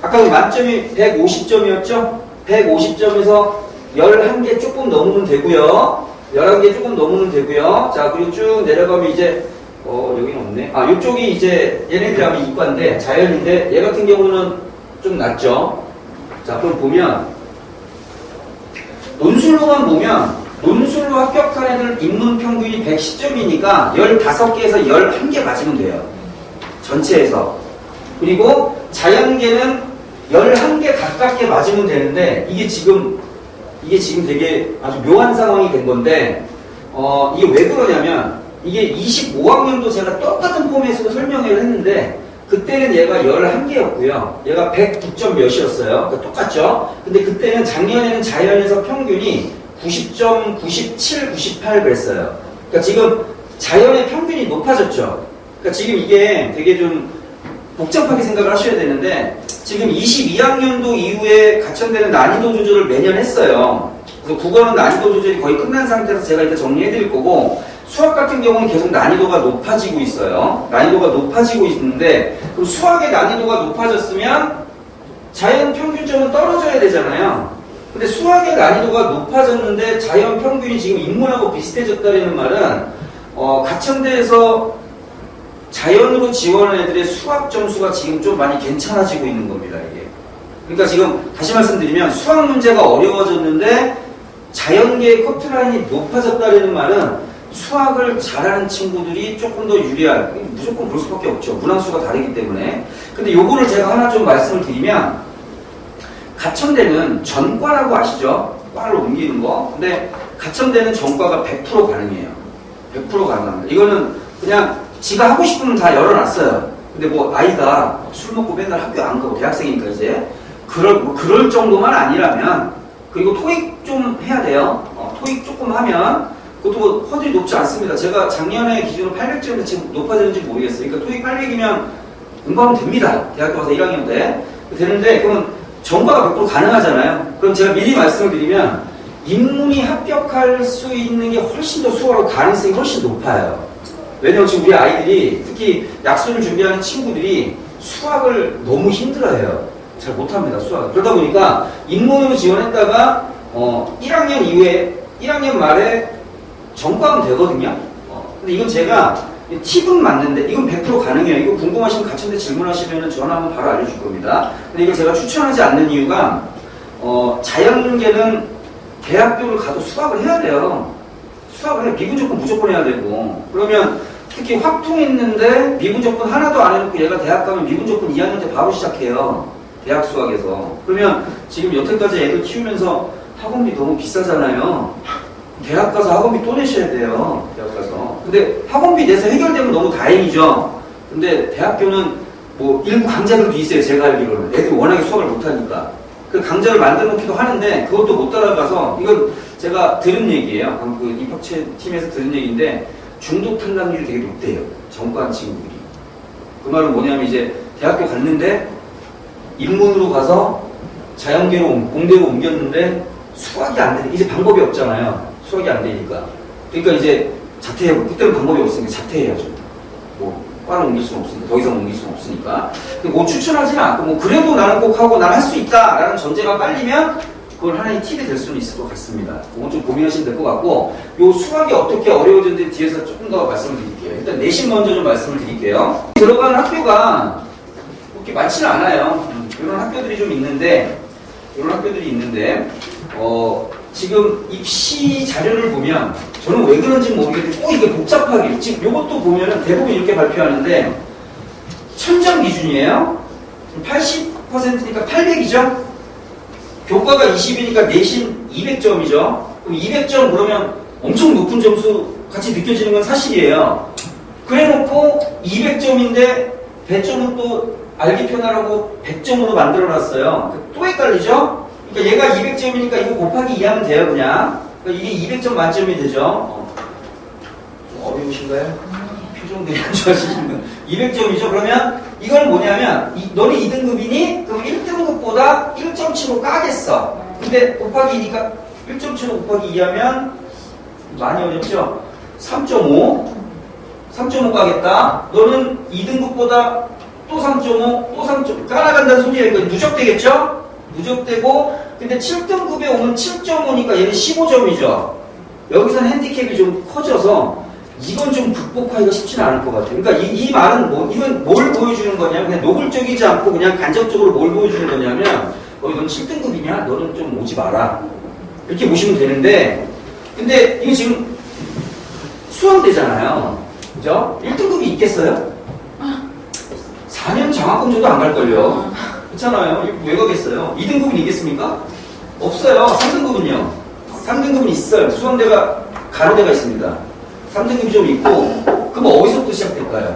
아까 그 만점이 150점이었죠? 150점에서 11개 조금 넘으면 되고요. 11개 조금 넘으면 되고요. 자, 그리고 쭉 내려가면 이제 여기는 없네. 아, 이쪽이 이제 얘네들 하면 이과인데 자연인데 얘 같은 경우는 좀 낮죠. 자, 그럼 보면 논술로만 보면 논술로 합격한 애들 인문 평균이 110점이니까 15개에서 11개 맞으면 돼요. 전체에서. 그리고 자연계는 11개 가깝게 맞으면 되는데 이게 지금 되게 아주 묘한 상황이 된 건데 이게 왜 그러냐면 이게 25학년도 제가 똑같은 폼에서도 설명을 했는데 그때는 얘가 11개였고요. 얘가 109점 몇이었어요. 그러니까 똑같죠? 근데 그때는 작년에는 자연에서 평균이 90점, 97, 98 그랬어요. 그러니까 지금 자연의 평균이 높아졌죠? 그러니까 지금 이게 되게 좀 복잡하게 생각을 하셔야 되는데 지금 22학년도 이후에 가천대는 난이도 조절을 매년 했어요. 그래서 국어는 난이도 조절이 거의 끝난 상태에서 제가 이따 정리해드릴 거고 수학 같은 경우는 계속 난이도가 높아지고 있어요. 난이도가 높아지고 있는데 그럼 수학의 난이도가 높아졌으면 자연 평균점은 떨어져야 되잖아요. 근데 수학의 난이도가 높아졌는데 자연 평균이 지금 인문하고 비슷해졌다는 말은 가천대에서 자연으로 지원하는 애들의 수학 점수가 지금 좀 많이 괜찮아지고 있는 겁니다, 이게. 그러니까 지금 다시 말씀드리면 수학 문제가 어려워졌는데 자연계의 커트라인이 높아졌다는 말은 수학을 잘하는 친구들이 조금 더 유리할, 무조건 볼 수밖에 없죠. 문항수가 다르기 때문에. 근데 요거를 제가 하나 좀 말씀을 드리면, 가천대는 전과라고 아시죠? 과를 옮기는 거. 근데 가천대는 전과가 100% 가능해요. 100% 가능합니다. 이거는 그냥 지가 하고 싶으면 다 열어놨어요. 근데 뭐 아이가 술 먹고 맨날 학교 안 가고 대학생이니까 이제 그럴 정도만 아니라면, 그리고 토익 좀 해야 돼요. 토익 조금 하면 그것도 뭐 허들이 높지 않습니다. 제가 작년에 기준으로 800점인데 지금 높아졌는지 모르겠어요. 그러니까 토익 800이면 공부하면 됩니다. 대학교 가서 1학년 때 되는데, 그러면 전과가 100% 가능하잖아요. 그럼 제가 미리 말씀을 드리면 인문이 합격할 수 있는 게 훨씬 더 수월하고 가능성이 훨씬 높아요. 왜냐면 지금 우리 아이들이, 특히 약수를 준비하는 친구들이 수학을 너무 힘들어해요. 잘 못합니다, 수학을. 그러다 보니까 인문으로 지원했다가 1학년 이후에 1학년 말에 전과하면 되거든요. 근데 이건 제가 팁은 맞는데 이건 100% 가능해요. 이거 궁금하시면 가천대 질문하시면 전화하면 바로 알려줄 겁니다. 근데 이걸 제가 추천하지 않는 이유가 자연계는 대학교를 가도 수학을 해야 돼요. 수학을 해. 미분조건 무조건 해야 되고. 그러면 특히 확통했는데 미분조건 하나도 안 해놓고 얘가 대학 가면 미분조건 2학년 때 바로 시작해요. 대학 수학에서. 그러면 지금 여태까지 애들 키우면서 학원비 너무 비싸잖아요. 대학 가서 학원비 또 내셔야 돼요. 대학 가서. 근데 학원비 내서 해결되면 너무 다행이죠. 근데 대학교는 뭐 일부 강좌들도 있어요. 제가 알기로는. 애들이 워낙에 수학을 못하니까. 그 강좌를 만들어 놓기도 하는데 그것도 못 따라가서, 이건 제가 들은 얘기예요. 그 입학처 팀에서 들은 얘기인데 중독 탈락률이 되게 높대요. 전과한 친구들이. 그 말은 뭐냐면 이제 대학교 갔는데 인문으로 가서 자연계로 공대로 옮겼는데 수학이 안 되니까 이제 방법이 없잖아요. 수학이 안 되니까. 그러니까 이제 자퇴해요. 그때는 방법이 없으니까 자퇴해야죠. 뭐 과를 옮길 수는 없으니까, 더 이상 옮길 수는 없으니까. 뭐 추천하지는 않고, 뭐 그래도 나는 꼭 하고 난 할 수 있다라는 전제가 깔리면 그걸 하나의 팁이 될 수는 있을 것 같습니다. 그건 좀 고민하시면 될 것 같고, 요 수학이 어떻게 어려워졌는지 뒤에서 조금 더 말씀을 드릴게요. 일단 내신 먼저 좀 말씀을 드릴게요. 들어가는 학교가 그렇게 많지는 않아요. 이런 학교들이 좀 있는데, 지금 입시 자료를 보면 저는 왜 그런지 모르겠는데 꼭 이게 복잡하게, 지금 이것도 보면은 대부분 이렇게 발표하는데 1000점 기준이에요. 80%니까 800이죠. 교과가 20이니까 내신 200점이죠. 그럼 200점 그러면 엄청 높은 점수 같이 느껴지는 건 사실이에요. 그래놓고 200점인데 배점은 또 알기 편하라고 100점으로 만들어놨어요. 또 헷갈리죠? 그러니까 얘가 200점이니까 이거 곱하기 2하면 돼요, 그냥. 그러니까 이게 200점 만점이 되죠. 좀 어려우신가요? 표정 되게 안 좋아하시는 거. 200점이죠. 그러면 이건 뭐냐면, 너는 2등급이니? 그럼 1등급보다 1.75 까겠어. 근데 곱하기 2니까 1.75 곱하기 2하면 많이 어렵죠? 3.5. 3.5 까겠다. 너는 2등급보다 또 3.5, 또 3.5. 까나간다는 소리예요. 이거 누적되겠죠? 누적되고, 근데 7등급에 오면 7.5니까 얘는 15점이죠. 여기서는 핸디캡이 좀 커져서 이건 좀 극복하기가 쉽지는 않을 것 같아요. 그러니까 이 말은 이건 뭘 보여주는 거냐면, 그냥 노골적이지 않고 그냥 간접적으로 뭘 보여주는 거냐면, 넌 7등급이냐? 너는 좀 오지 마라. 이렇게 보시면 되는데, 근데 이거 지금 수험대잖아요. 그죠? 1등급이 있겠어요? 4년 장학금 줘도 안 갈걸요. 그렇잖아요. 이거 왜 가겠어요? 2등급은 있겠습니까? 없어요. 3등급은요. 3등급은 있어요. 수험대가 가로대가 있습니다. 3등급이 좀 있고, 그럼 어디서부터 시작될까요?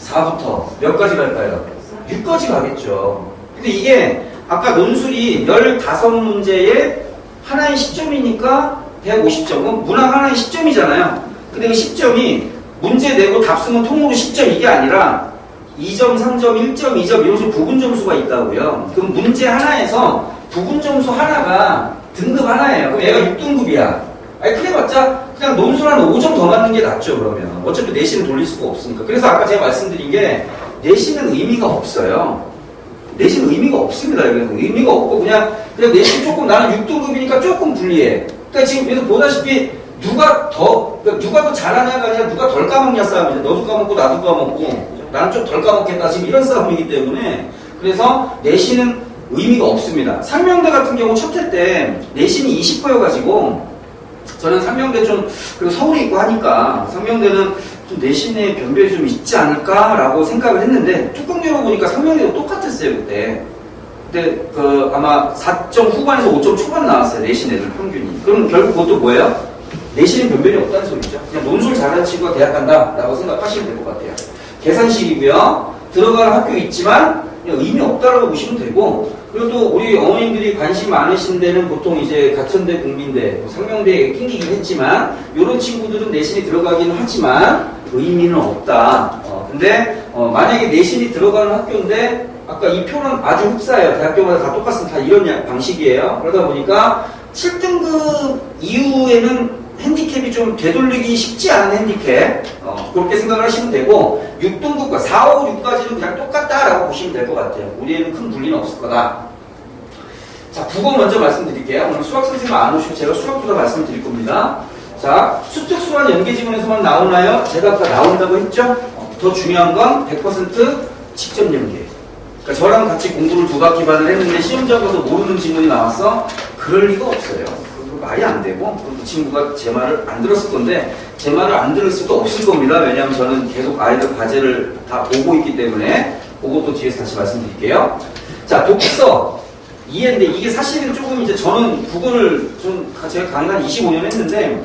4부터 몇 가지 갈까요? 6까지 가겠죠. 근데 이게 아까 논술이 15문제에 하나의 10점이니까 150점. 문항 하나의 10점이잖아요. 근데 그 10점이 문제 내고 답 쓰면 통으로 10점 이게 아니라 2점, 3점, 1점, 2점 이런 식으로 부분 점수가 있다고요. 그럼 문제 하나에서 부분 점수 하나가 등급 하나예요. 그럼 얘가 6등급이야. 아니 그래봤자 그냥 논술 한 5점 더 맞는 게 낫죠. 그러면 어차피 내신을 돌릴 수가 없으니까. 그래서 아까 제가 말씀드린 게 내신은 의미가 없어요. 내신 의미가 없습니다. 여기서 의미가 없고 그냥 내신 조금, 나는 6등급이니까 조금 불리해. 그러니까 지금 여기서 보다시피 누가 더 잘하냐가 아니라 누가 덜 까먹냐 싸움이죠. 너도 까먹고 나도 까먹고 나는 좀 덜 까먹겠다. 지금 이런 싸움이기 때문에, 그래서 내신은 의미가 없습니다. 상명대 같은 경우 첫 해 때 내신이 20%여가지고 저는 상명대 좀, 그리고 서울에 있고 하니까 상명대는 좀 내신의 변별이 좀 있지 않을까라고 생각을 했는데 뚜껑 열어보니까 상명대도 똑같았어요, 그때. 근데 아마 4점 후반에서 5점 초반 나왔어요, 내신 애들 평균이. 그럼 결국 그것도 뭐예요? 내신의 변별이 없다는 소리죠. 그냥 논술 잘하는 친구가 대학 간다라고 생각하시면 될 것 같아요. 계산식이고요. 들어가는 학교 있지만 그냥 의미 없다라고 보시면 되고, 그리고 또 우리 어머님들이 관심 많으신 데는 보통 이제 가천대, 국민대, 상명대에 낑기긴 했지만 이런 친구들은 내신이 들어가기는 하지만 의미는 없다. 근데 만약에 내신이 들어가는 학교인데 아까 이 표는 아주 흡사해요. 대학교마다 다 똑같습니다. 다 이런 방식이에요. 그러다 보니까 7등급 이후에는 핸디캡이 좀 되돌리기 쉽지 않은 핸디캡, 그렇게 생각을 하시면 되고 6등급과 4, 5, 6까지는 그냥 똑같다라고 보시면 될 것 같아요. 우리에는 큰 분리는 없을 거다. 자, 국어 먼저 말씀드릴게요. 오늘 수학 선생님 안 오시고 제가 수학부터 말씀드릴 겁니다. 자, 수특수한 연계지문에서만 나오나요? 제가 아까 나온다고 했죠? 더 중요한 건 100% 직접 연계. 그러니까 저랑 같이 공부를 2바퀴 반을 했는데 시험장 가서 모르는 지문이 나왔어? 그럴 리가 없어요. 말이 안 되고, 그 친구가 제 말을 안 들었을 건데, 제 말을 안 들을 수도 없을 겁니다. 왜냐하면 저는 계속 아이들 과제를 다 보고 있기 때문에, 그것도 뒤에서 다시 말씀드릴게요. 자, 독서. 이해인데, 이게 사실은 조금 이제 저는 국어를 제가 강의 한 25년 했는데,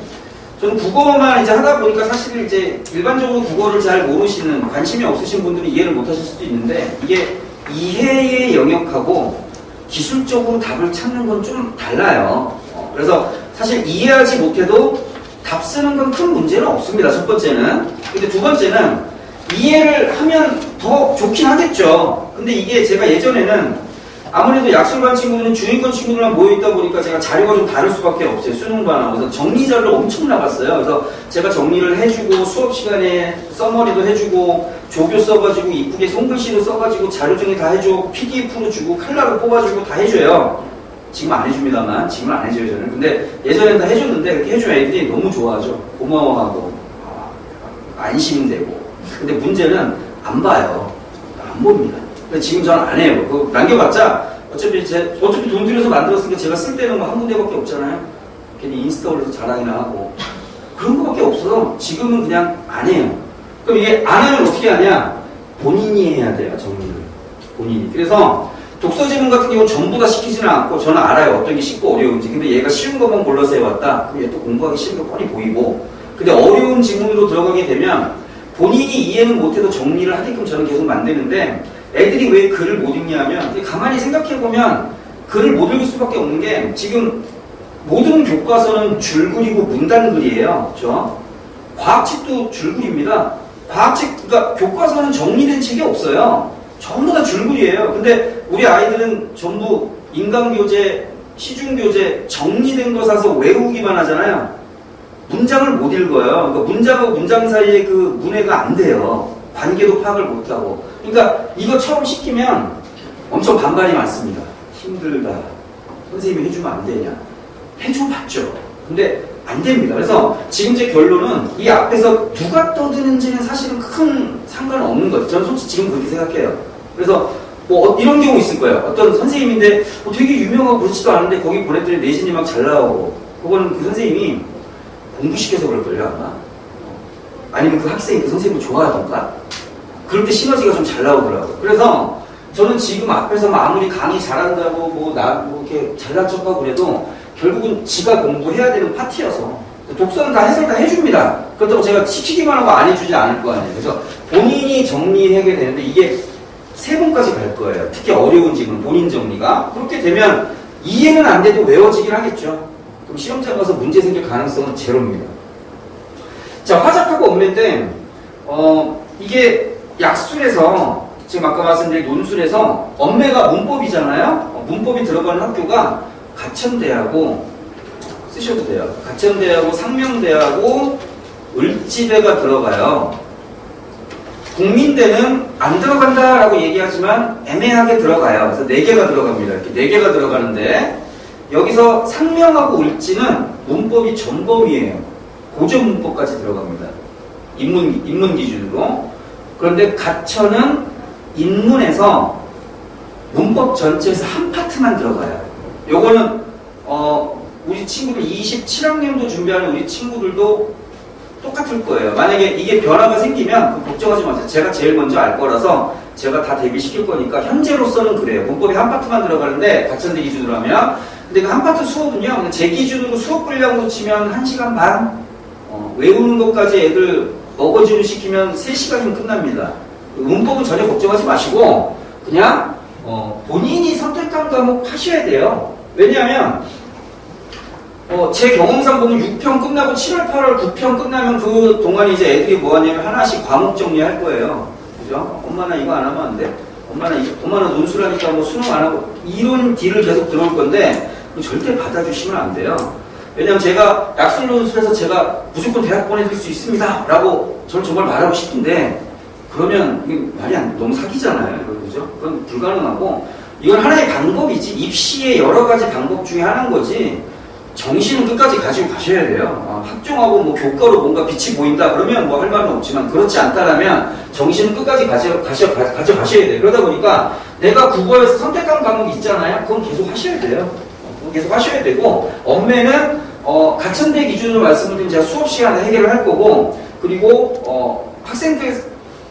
저는 국어만 이제 하다 보니까 사실 이제 일반적으로 국어를 잘 모르시는, 관심이 없으신 분들이 이해를 못 하실 수도 있는데, 이게 이해의 영역하고 기술적으로 답을 찾는 건 좀 달라요. 그래서 사실 이해하지 못해도 답 쓰는 건 큰 문제는 없습니다. 첫 번째는. 근데 두 번째는 이해를 하면 더 좋긴 하겠죠. 근데 이게 제가 예전에는 아무래도 약술반 친구는 중위권 친구들만 모여있다 보니까 제가 자료가 좀 다를 수밖에 없어요. 수능반하고. 그래서 정리 자료를 엄청 나갔어요. 그래서 제가 정리를 해주고 수업 시간에 써머리도 해주고 조교 써가지고 이쁘게 손글씨로 써가지고 자료 정리 다 해주고 PDF로 주고 칼라로 뽑아주고 다 해줘요. 지금 안 해줍니다만, 지금은 안 해줘요, 저는. 근데 예전엔 다 해줬는데, 그렇게 해주면 애들이 너무 좋아하죠. 고마워하고, 안심되고. 근데 문제는 안 봐요. 안 봅니다. 근데 지금 저는 안 해요. 그거 남겨봤자, 어차피 돈 들여서 만들었으니까 제가 쓸 때는 뭐 한 군데밖에 없잖아요. 괜히 인스타 올려서 자랑이나 하고. 그런 거밖에 없어서 지금은 그냥 안 해요. 그럼 이게 안 하면 어떻게 하냐? 본인이 해야 돼요, 정리를. 본인이. 그래서, 독서 지문 같은 경우는 전부 다 시키지는 않고 저는 알아요. 어떤 게 쉽고 어려운지. 근데 얘가 쉬운 것만 골라서 해왔다. 그럼 얘 또 공부하기 싫은 거 뻔히 보이고. 근데 어려운 지문으로 들어가게 되면 본인이 이해는 못해도 정리를 하게끔 저는 계속 만드는데 애들이 왜 글을 못 읽냐 하면 가만히 생각해보면 글을 못 읽을 수밖에 없는 게 지금 모든 교과서는 줄글이고 문단글이에요. 그렇죠? 과학책도 줄글입니다. 그러니까 교과서는 정리된 책이 없어요. 전부 다 줄글이에요. 근데 우리 아이들은 전부 인강교재, 시중교재 정리된 거 사서 외우기만 하잖아요. 문장을 못 읽어요. 그러니까 문장하고 문장 사이에 그 문해가 안 돼요. 관계도 파악을 못하고. 그러니까 이거 처음 시키면 엄청 반발이 많습니다. 힘들다. 선생님이 해주면 안 되냐. 해줘봤죠. 근데 안 됩니다. 그래서 지금 제 결론은 이 앞에서 누가 떠드는지는 사실은 큰 상관은 없는 거죠. 저는 솔직히 지금 그렇게 생각해요. 그래서 뭐 이런 경우 있을 거예요. 어떤 선생님인데 되게 유명하고 그렇지도 않은데 거기 보냈더니 내신이 막 잘 나오고 그거는 그 선생님이 공부시켜서 그럴걸요 아마. 아니면 그 학생이 그 선생님을 좋아하던가. 그럴 때 시너지가 좀 잘 나오더라고요. 그래서 저는 지금 앞에서 아무리 강의 잘한다고 뭐 이렇게 잘난 척하고 그래도 결국은 지가 공부해야 되는 파트여서 독서는 다 해설 다 해줍니다. 그렇다고 제가 시키기만 하고 안 해주지 않을 거 아니에요. 그래서 본인이 정리하게 되는데 이게 3번까지 갈 거예요. 특히 어려운 지문 본인 정리가. 그렇게 되면 이해는 안 돼도 외워지긴 하겠죠. 그럼 시험장 가서 문제 생길 가능성은 제로입니다. 자, 화작하고 엄매인데 이게 약술에서 지금 아까 말씀드린 논술에서 엄매가 문법이잖아요. 문법이 들어가는 학교가 가천대하고 쓰셔도 돼요. 가천대하고 상명대하고 을지대가 들어가요. 국민대는 안 들어간다라고 얘기하지만 애매하게 들어가요. 그래서 4개가 들어갑니다. 이렇게 4개가 들어가는데 여기서 상명하고 을지는 문법이 전범위예요. 고전 문법까지 들어갑니다. 인문 기준으로. 그런데 가천은 인문에서 문법 전체에서 한 파트만 들어가요. 요거는 우리 친구들 27학년도 준비하는 우리 친구들도 똑같을 거예요. 만약에 이게 변화가 생기면 걱정하지 마세요. 제가 제일 먼저 알 거라서 제가 다 대비시킬 거니까 현재로서는 그래요. 문법이 한 파트만 들어가는데 가천대 기준으로 하면 근데 그 한 파트 수업은요. 제 기준으로 수업 분량으로 치면 1시간 반 외우는 것까지 애들 어거지로 시키면 3시간이면 끝납니다. 문법은 전혀 걱정하지 마시고 그냥 본인이 선택한 과목 하셔야 돼요. 왜냐하면 제 경험상 보면 6편 끝나고 7월, 8월 9편 끝나면 그 동안에 이제 애들이 뭐 하냐면 하나씩 과목 정리할 거예요. 그죠? 엄마 나 이거 안 하면 안 돼? 엄마 나 논술하니까 뭐 수능 안 하고 이런 딜을 계속 들어올 건데 절대 받아주시면 안 돼요. 왜냐면 제가 약술 논술에서 제가 무조건 대학 보내드릴 수 있습니다 라고 저는 정말 말하고 싶은데 그러면 이게 말이 너무 사기잖아요. 그죠? 그건 불가능하고 이건 하나의 방법이지 입시의 여러 가지 방법 중에 하나인 거지 정신은 끝까지 가지고 가셔야 돼요. 학종하고 뭐 교과로 뭔가 빛이 보인다 그러면 뭐 할 말은 없지만 그렇지 않다라면 정신은 끝까지 가져가셔야 돼요. 그러다 보니까 내가 국어에서 선택한 과목이 있잖아요. 그건 계속 하셔야 돼요. 계속 하셔야 되고 엄매는 가천대 기준으로 말씀을 드리면 제가 수업 시간에 해결을 할 거고 그리고 학생들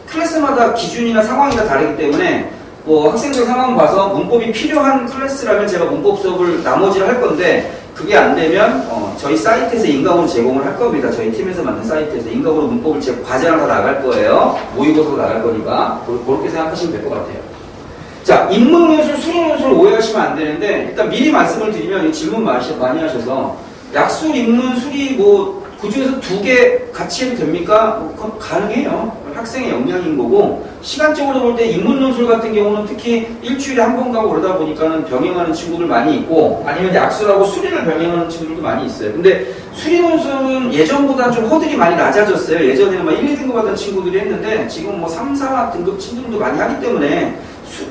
클래스마다 기준이나 상황이 다 다르기 때문에 학생들 상황 봐서 문법이 필요한 클래스라면 제가 문법 수업을 나머지를 할 건데 그게 안 되면 저희 사이트에서 인강으로 제공을 할 겁니다. 저희 팀에서 만든 사이트에서 인강으로 문법을 제가 과제랑 다 나갈 거예요. 모의고사로 나갈 거니까 그렇게 생각하시면 될 것 같아요. 자, 인문논술, 수리논술 오해하시면 안 되는데 일단 미리 말씀을 드리면 질문 많이 하셔서 약술, 인문, 수리 그 중에서 2개 같이 해도 됩니까? 그건 가능해요. 학생의 역량인 거고 시간적으로 볼 때 인문논술 같은 경우는 특히 일주일에 한 번 가고 그러다 보니까는 병행하는 친구들 많이 있고 아니면 약술하고 수리를 병행하는 친구들도 많이 있어요. 근데 수리논술은 예전보다 좀 허들이 많이 낮아졌어요. 예전에는 막 1, 2등급 하던 친구들이 했는데 지금 3, 4등급 친구들도 많이 하기 때문에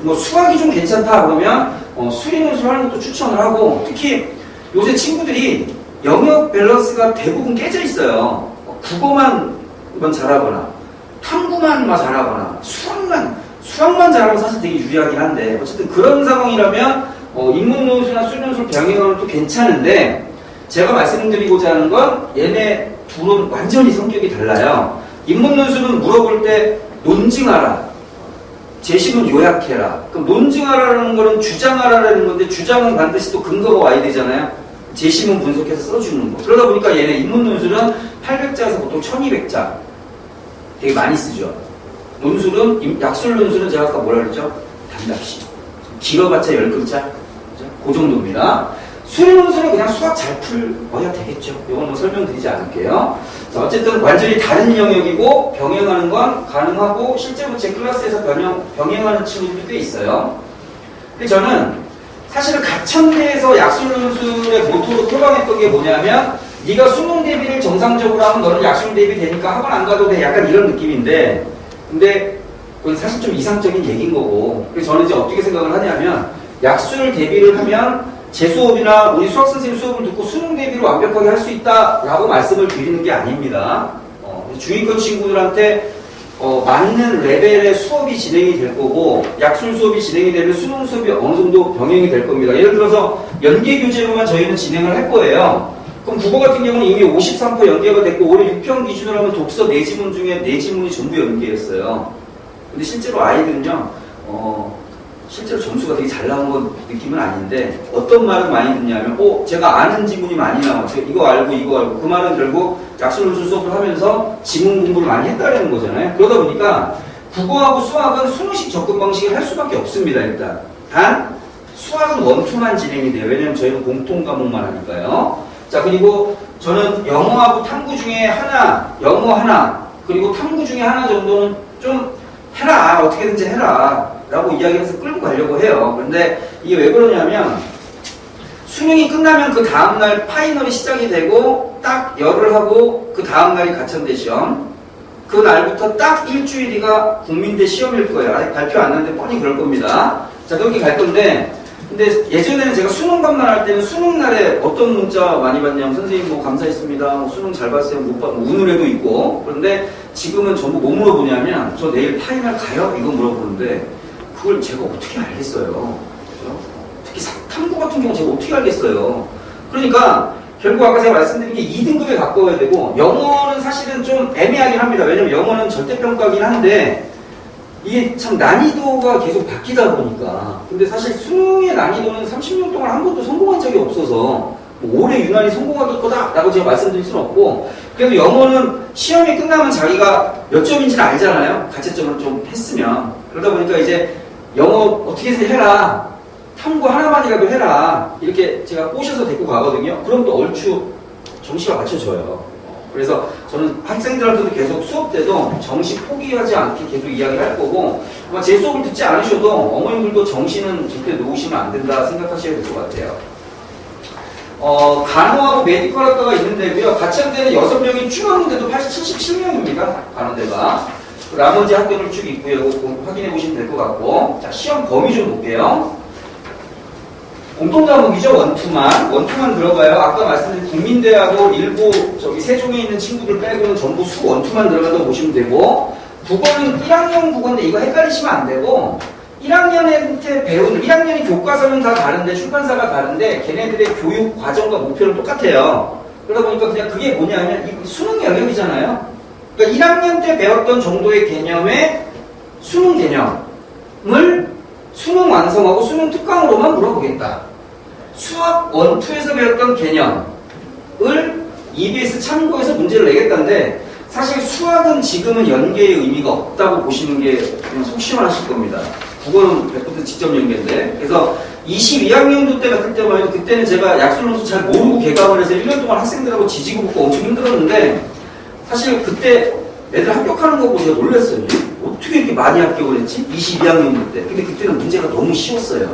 수학이 좀 괜찮다 그러면 수리논술 하는 것도 추천을 하고 특히 요새 친구들이 영역 밸런스가 대부분 깨져 있어요. 국어만 잘하거나 탐구만 잘하거나 수학만 잘하면 사실 되게 유리하긴 한데 어쨌든 그런 상황이라면 인문논술이나 수리논술 병행하면 또 괜찮은데 제가 말씀드리고자 하는 건 얘네 둘은 완전히 성격이 달라요. 인문논술은 물어볼 때 논증하라. 제시문 요약해라. 그럼 논증하라는 거는 주장하라는 건데 주장은 반드시 또 근거가 와야 되잖아요. 제시문 분석해서 써주는 거. 그러다 보니까 얘네 인문논술은 800자에서 보통 1200자. 되게 많이 쓰죠. 논술은, 약술 논술은 제가 아까 뭐라 그랬죠? 단답식. 길어봤자 10글자. 그 정도입니다. 수리 논술은 그냥 수학 잘 풀어야 되겠죠. 이건 설명드리지 않을게요. 자, 어쨌든 완전히 다른 영역이고 병행하는 건 가능하고 실제로 제 클래스에서 병행하는 친구들이 꽤 있어요. 근데 저는 사실은 가천대에서 약술 논술의 모토로 표방했던 게 뭐냐면 네가 수능 대비를 정상적으로 하면 너는 약술 대비 되니까 학원 안 가도 돼. 약간 이런 느낌인데 근데 그건 사실 좀 이상적인 얘기인 거고 그래서 저는 이제 어떻게 생각을 하냐면 약술 대비를 하면 제 수업이나 우리 수학 선생님 수업을 듣고 수능 대비를 완벽하게 할 수 있다라고 말씀을 드리는 게 아닙니다. 중위권 친구들한테 맞는 레벨의 수업이 진행이 될 거고 약술 수업이 진행이 되면 수능 수업이 어느 정도 병행이 될 겁니다. 예를 들어서 연계 교재로만 저희는 진행을 할 거예요. 그럼 국어 같은 경우는 이미 53% 연계가 됐고 올해 6편 기준으로 하면 독서 4지문 중에 4지문이 전부 연계였어요. 근데 실제로 아이들은요 실제로 점수가 되게 잘 나온 건 느낌은 아닌데 어떤 말은 많이 듣냐면 제가 아는 지문이 많이 나와. 제가 이거 알고 그 말은 결국 약술 논술 수업을 하면서 지문 공부를 많이 했다는 거잖아요. 그러다 보니까 국어하고 수학은 수능식 접근 방식을 할 수밖에 없습니다. 일단 단 수학은 원투만 진행이 돼요. 왜냐면 저희는 공통 과목만 하니까요. 자, 그리고 저는 영어하고 탐구 중에 영어 하나 그리고 탐구 중에 하나 정도는 좀 해라. 어떻게든지 해라. 라고 이야기해서 끌고 가려고 해요. 그런데 이게 왜 그러냐면 수능이 끝나면 그 다음날 파이널이 시작이 되고 딱 열을 하고 그 다음날이 가천대 시험 그 날부터 딱 일주일이가 국민대 시험일 거예요. 아직 발표 안 났는데 뻔히 그럴 겁니다. 자, 그렇게 갈 건데 근데 예전에는 제가 수능반만 할 때는 수능날에 어떤 문자 많이 받냐면 선생님 뭐 감사했습니다. 뭐 수능 잘 봤어요. 못 봤고 운운에도 있고 그런데 지금은 전부 뭐 물어보냐면 저 내일 파이널 가요? 이거 물어보는데 그걸 제가 어떻게 알겠어요? 그죠? 특히 탐구 같은 경우 제가 어떻게 알겠어요? 그러니까 결국 아까 제가 말씀드린 게 2등급에 가까워야 되고 영어는 사실은 좀 애매하긴 합니다. 왜냐면 영어는 절대평가긴 한데 이게 참 난이도가 계속 바뀌다 보니까 근데 사실 수능의 난이도는 30년 동안 한 번도 성공한 적이 없어서 뭐 올해 유난히 성공할 거다 라고 제가 말씀드릴 수는 없고 그래도 영어는 시험이 끝나면 자기가 몇 점인지는 알잖아요. 가채점을 좀 했으면 그러다 보니까 이제 영어 어떻게 해서 해라 탐구 하나만이라도 해라 이렇게 제가 꼬셔서 데리고 가거든요. 그럼 또 얼추 정시가 맞춰져요. 그래서 저는 학생들한테도 계속 수업 때도 정시 포기하지 않게 계속 이야기를 할 거고 아마 제 수업을 듣지 않으셔도 어머님들도 정시는 절대 놓으시면 안 된다 생각하셔야 될 것 같아요. 간호하고 메디컬 학과가 있는데고요. 같이 한 데는 6명이 줄었는데도 77명입니다. 간호대가. 나머지 학교를 쭉 있고요. 이거 확인해 보시면 될 것 같고. 자, 시험 범위 좀 볼게요. 공통 과목이죠. 원투만 들어가요. 아까 말씀드린 국민대하고 일부 저기 세종에 있는 친구들 빼고는 전부 원투만 들어간다고 보시면 되고 국어는 1학년 국어인데 이거 헷갈리시면 안 되고 1학년한테 배우는 1학년이 교과서는 다 다른데 출판사가 다른데 걔네들의 교육 과정과 목표는 똑같아요. 그러다 보니까 그냥 그게 뭐냐면 이 수능 영역이잖아요. 그러니까 1학년 때 배웠던 정도의 개념의 수능 개념을 수능 완성하고 수능 특강으로만 물어보겠다. 수학 1, 2에서 배웠던 개념을 EBS 참고해서 문제를 내겠다는데 사실 수학은 지금은 연계의 의미가 없다고 보시는 게 그냥 속 시원하실 겁니다. 국어는 100% 직접 연계인데 그래서 22학년도 때 같을 때만 해도 그때는 제가 약술논술 잘 모르고 개강을 해서 1년 동안 학생들하고 지지고 볶고 엄청 힘들었는데 사실 그때 애들 합격하는 거 보고 제가 놀랐어요. 어떻게 이렇게 많이 합격을 했지? 22학년도 때. 근데 그때는 문제가 너무 쉬웠어요.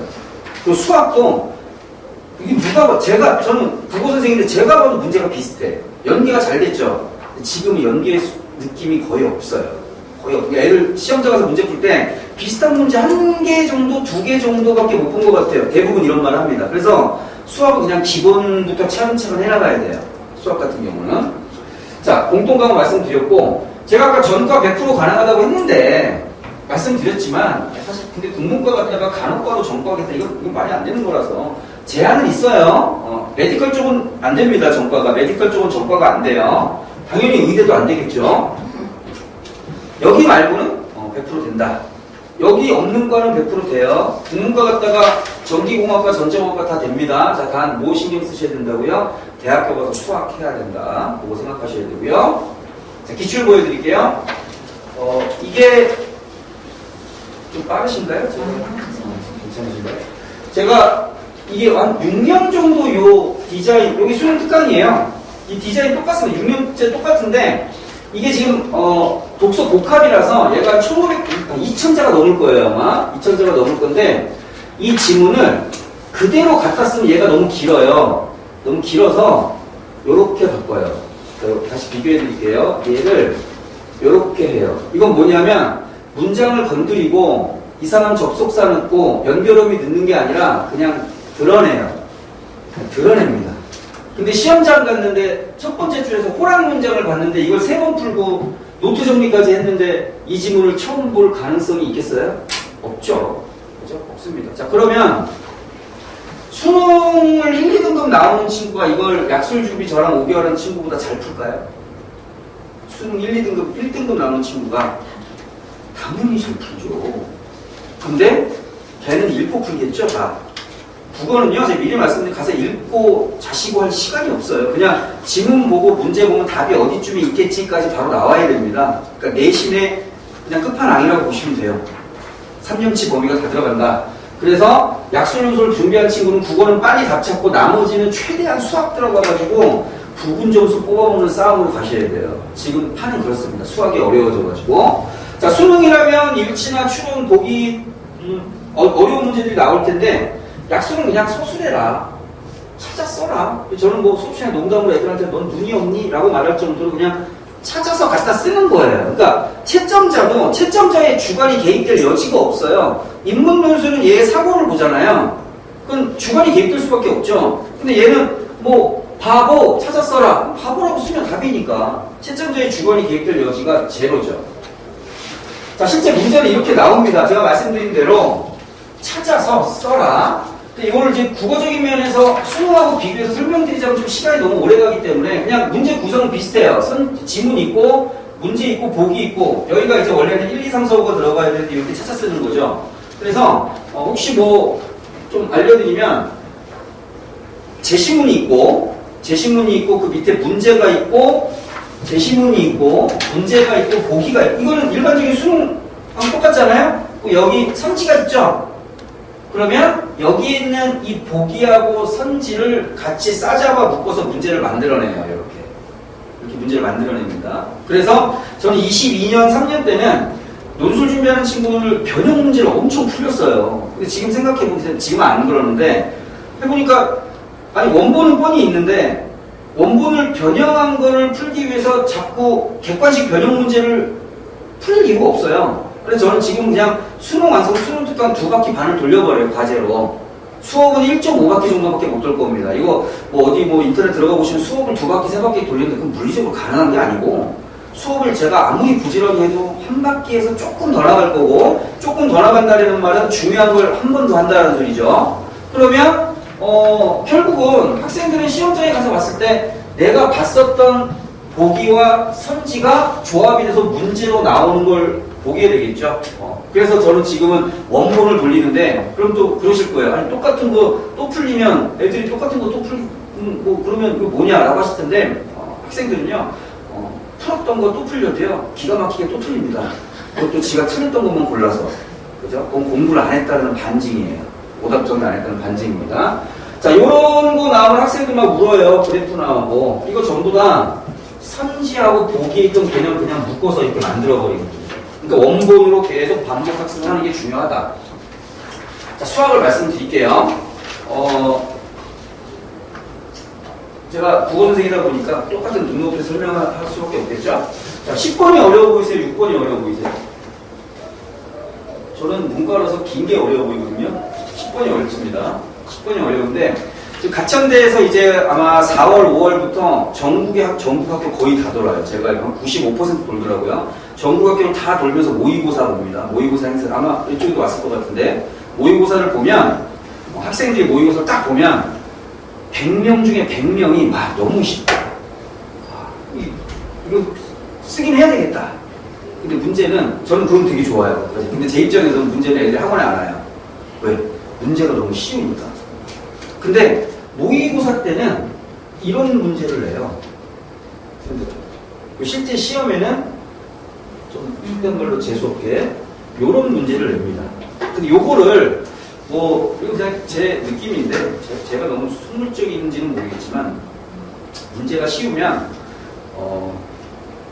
그리고 수학도 이게 저는 국어 선생님인데 제가 봐도 문제가 비슷해. 연계가 잘 됐죠. 지금은 연계의 느낌이 거의 없어요. 거의 없고 애들 시험장 가서 문제 풀 때 비슷한 문제 1개 정도, 2개 정도밖에 못 본 것 같아요. 대부분 이런 말을 합니다. 그래서 수학은 그냥 기본부터 차근차근 해나가야 돼요. 수학 같은 경우는. 자, 공통과목 말씀드렸고 제가 아까 전과 100% 가능하다고 했는데 말씀드렸지만 사실 근데 국문과 갔다가 간호과로 전과 가겠다 이건 말이 안 되는 거라서 제한은 있어요. 메디컬 쪽은 안 됩니다. 전과가. 메디컬 쪽은 전과가 안 돼요. 당연히 의대도 안 되겠죠. 여기 말고는 100% 된다. 여기 없는 과는 100% 돼요. 국문과 갔다가 전기공학과, 전자공학과 다 됩니다. 자, 단 뭐 신경 쓰셔야 된다고요? 대학교 가서 수학해야 된다. 그거 생각하셔야 되고요. 자, 기출 보여드릴게요. 이게 좀 빠르신가요? 괜찮으신가요? 제가 이게 한 6년 정도 요 디자인, 여기 수능 특강이에요. 이 디자인 똑같습니다. 6년째 똑같은데 이게 지금 독서 복합이라서 얘가 2,000자가 넘을 거예요. 아마 2,000자가 넘을 건데 이 지문을 그대로 갖다 쓰면 얘가 너무 길어요. 너무 길어서 요렇게 바꿔요. 다시 비교해 드릴게요. 얘를 요렇게 해요. 이건 뭐냐면 문장을 건드리고 이상한 접속사 넣고 연결음이 넣는 게 아니라 그냥 드러내요. 드러냅니다. 근데 시험장 갔는데 첫 번째 줄에서 호랑 문장을 봤는데 이걸 3번 풀고 노트 정리까지 했는데 이 지문을 처음 볼 가능성이 있겠어요? 없죠. 그죠? 없습니다. 자, 그러면 수능을 1, 2등급 나오는 친구가 이걸 약술주비 저랑 5개월 한 친구보다 잘 풀까요? 수능 1, 2등급, 1등급 나오는 친구가 당연히 잘 풀죠. 근데 걔는 읽고 풀겠죠, 다. 국어는요, 제가 미리 말씀드린 가서 읽고 자시고 할 시간이 없어요. 그냥 지문 보고 문제 보면 답이 어디쯤에 있겠지까지 바로 나와야 됩니다. 그러니까 내신의 그냥 끝판왕이라고 보시면 돼요. 3년치 범위가 다 들어간다. 그래서 약술논술 준비한 친구는 국어는 빨리 답 찾고 나머지는 최대한 수학 들어가가지고 부분 점수 뽑아보는 싸움으로 가셔야 돼요. 지금 판은 그렇습니다. 수학이 어려워져가지고. 자, 수능이라면 일치나 추론, 보기 어려운 문제들이 나올 텐데 약술은 그냥 서술해라. 찾아 써라. 저는 뭐 수업 시간에 농담으로 애들한테 넌 눈이 없니? 라고 말할 정도로 그냥 찾아서 갖다 쓰는 거예요. 그러니까 채점자도 채점자의 주관이 개입될 여지가 없어요. 인문논술은 얘의 사고를 보잖아요. 그건 주관이 개입될 수밖에 없죠. 근데 얘는 뭐 바보 찾아 써라. 바보라고 쓰면 답이니까 채점자의 주관이 개입될 여지가 제로죠. 자, 실제 문제는 이렇게 나옵니다. 제가 말씀드린 대로 찾아서 써라. 근데 이거를 이제 국어적인 면에서 수능하고 비교해서 설명드리자면 좀 시간이 너무 오래 가기 때문에 그냥 문제 구성은 비슷해요. 지문 있고, 문제 있고, 보기 있고, 여기가 이제 원래는 1, 2, 3, 4, 5가 들어가야 되는데 이렇게 찾아 쓰는 거죠. 그래서, 혹시 뭐, 좀 알려드리면, 제시문이 있고, 그 밑에 문제가 있고, 제시문이 있고, 문제가 있고, 보기가 있고, 이거는 일반적인 수능하고 똑같잖아요? 여기 선지가 있죠? 그러면 여기 있는 이 보기하고 선지를 같이 싸잡아 묶어서 문제를 만들어내요. 이렇게 문제를 만들어냅니다. 그래서 저는 22년 3년 때는 논술 준비하는 친구들 변형 문제를 엄청 풀렸어요. 근데 지금 생각해보면 지금은 안 그러는데 해보니까 아니 원본은 뻔히 있는데 원본을 변형한 거를 풀기 위해서 자꾸 객관식 변형 문제를 풀 이유가 없어요. 그래서 저는 지금 그냥 수능 완성, 수능 특강 2바퀴 반을 돌려버려요, 과제로. 수업은 1.5바퀴 정도밖에 못 돌 겁니다. 이거 뭐 어디 뭐 인터넷 들어가 보시면 수업을 2바퀴, 3바퀴 돌리는데 그건 물리적으로 가능한 게 아니고 수업을 제가 아무리 부지런히 해도 한 바퀴에서 조금 더 나갈 거고 조금 더 나간다는 말은 중요한 걸 한 번 더 한다는 소리죠. 그러면 결국은 학생들은 시험장에 가서 봤을 때 내가 봤었던 보기와 선지가 조합이 돼서 문제로 나오는 걸 보게 되겠죠. 그래서 저는 지금은 원본을 돌리는데 그럼 또 그러실 거예요. 아니 똑같은 거 또 풀리면 애들이 똑같은 거 또 뭐 그러면 이거 뭐냐라고 하실 텐데 학생들은요 풀었던 거 또 풀려도요 기가 막히게 또 틀립니다. 그것도 지가 틀렸던 것만 골라서 그죠? 그건 공부를 안 했다는 반증이에요. 오답 정리 안 했다는 반증입니다. 자, 요런 거 나오면 학생들 막 울어요. 그래프 나오고 이거 전부 다 선지하고 보기에 있던 개념 그냥 묶어서 이렇게 만들어버리는 거예요. 그러니까 원본으로 계속 반복 학습을 하는 게 중요하다. 자, 수학을 말씀드릴게요. 제가 국어 선생이다 보니까 똑같은 눈높이로 설명할 수밖에 없겠죠? 자, 10번이 어려워 보이세요? 6번이 어려워 보이세요? 저는 문과라서 긴 게 어려워 보이거든요. 10번이 어렵습니다. 10번이 어려운데, 가천대에서 이제 아마 4월, 5월부터 전국 학교 거의 다 돌아요. 제가 한 95% 돌더라고요. 전국 학교를 다 돌면서 모의고사 봅니다. 모의고사 행사 아마 이쪽에도 왔을 것 같은데 모의고사를 보면 학생들이 모의고사를 딱 보면 100명 중에 100명이 와 너무 쉽다. 이거 쓰긴 해야 되겠다. 근데 문제는 저는 그건 되게 좋아요. 근데 제 입장에서는 문제는 애들이 학원에 안 와요. 왜? 문제가 너무 쉬우니까. 근데 모의고사 때는 이런 문제를 내요. 실제 시험에는 좀 익숙한 걸로 재수없게 이런 문제를 냅니다. 근데 요거를 뭐 이거 그냥 제 느낌인데 제가 너무 속물적인지는 모르겠지만 문제가 쉬우면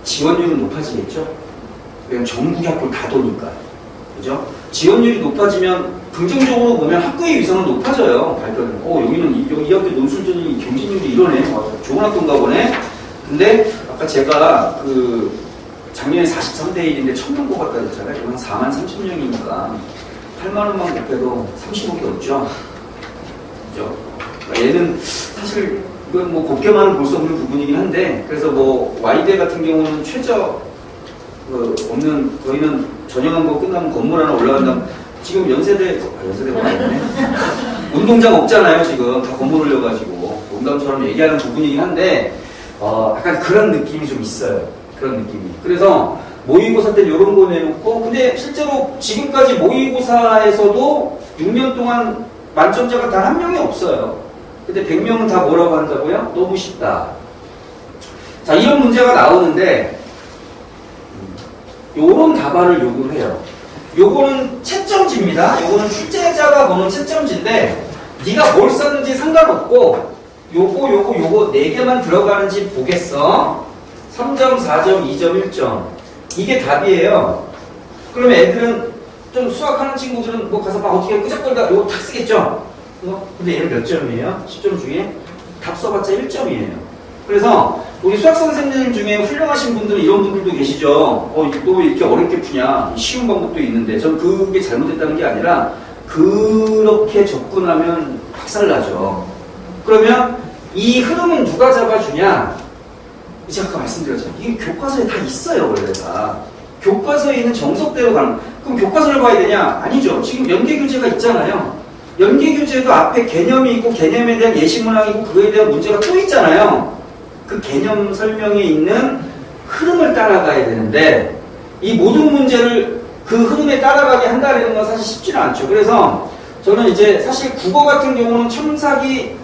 지원율은 높아지겠죠. 왜냐면 전국의 학교를 다 도니까. 그죠? 지원율이 높아지면 긍정적으로 보면 학교의 위상은 높아져요. 발표는. 여기는 이 학교 논술전이 경쟁률이 이러네. 좋은 학교인가 보네. 근데 아까 제가 작년에 43대 1인데 1000명 뽑았다 했잖아요. 한 4만 3천 명이니까 8만 원만 곱해도 30억이 없죠. 그죠? 그러니까 얘는 사실 이건 뭐 곱게만은 볼 수 없는 부분이긴 한데 그래서 뭐 Y대 같은 경우는 최저 없는 저희는 전형한 거 끝나면 건물 하나 올라간다면 지금 연세대가 아니네. 운동장 없잖아요. 지금 다 건물 올려가지고 농담처럼 얘기하는 부분이긴 한데 약간 그런 느낌이 좀 있어요. 그런 느낌이. 그래서 모의고사 때 이런 거 내놓고 근데 실제로 지금까지 모의고사에서도 6년 동안 만점자가 단 한 명이 없어요. 근데 100명은 다 뭐라고 한다고요? 너무 쉽다. 자, 이런 문제가 나오는데 요런 답안을 요구를 해요. 요거는 채점지입니다. 요거는 출제자가 보는 채점지인데 네가 뭘 썼는지 상관없고 요거 4개만 들어가는지 보겠어. 3점, 4점, 2점, 1점. 이게 답이에요. 그러면 애들은 좀 수학하는 친구들은 뭐 가서 막 어떻게 끄적거리다 요거 탁 쓰겠죠? 근데 얘는 몇 점이에요? 10점 중에? 답 써봤자 1점이에요. 그래서 우리 수학 선생님 중에 훌륭하신 분들은 이런 분들도 계시죠. 너 왜 이렇게 어렵게 푸냐? 쉬운 방법도 있는데 전 그게 잘못됐다는 게 아니라 그렇게 접근하면 박살나죠. 그러면 이 흐름은 누가 잡아주냐? 제가 아까 말씀드렸잖아요. 이게 교과서에 다 있어요, 원래 다. 교과서에 있는 정석대로 가는. 그럼 교과서를 봐야 되냐? 아니죠. 지금 연계교재가 있잖아요. 연계교재도 앞에 개념이 있고 개념에 대한 예시문항이 있고 그거에 대한 문제가 또 있잖아요. 그 개념 설명에 있는 흐름을 따라가야 되는데 이 모든 문제를 그 흐름에 따라가게 한다는 건 사실 쉽지는 않죠. 그래서 저는 이제 사실 국어 같은 경우는 첨삭이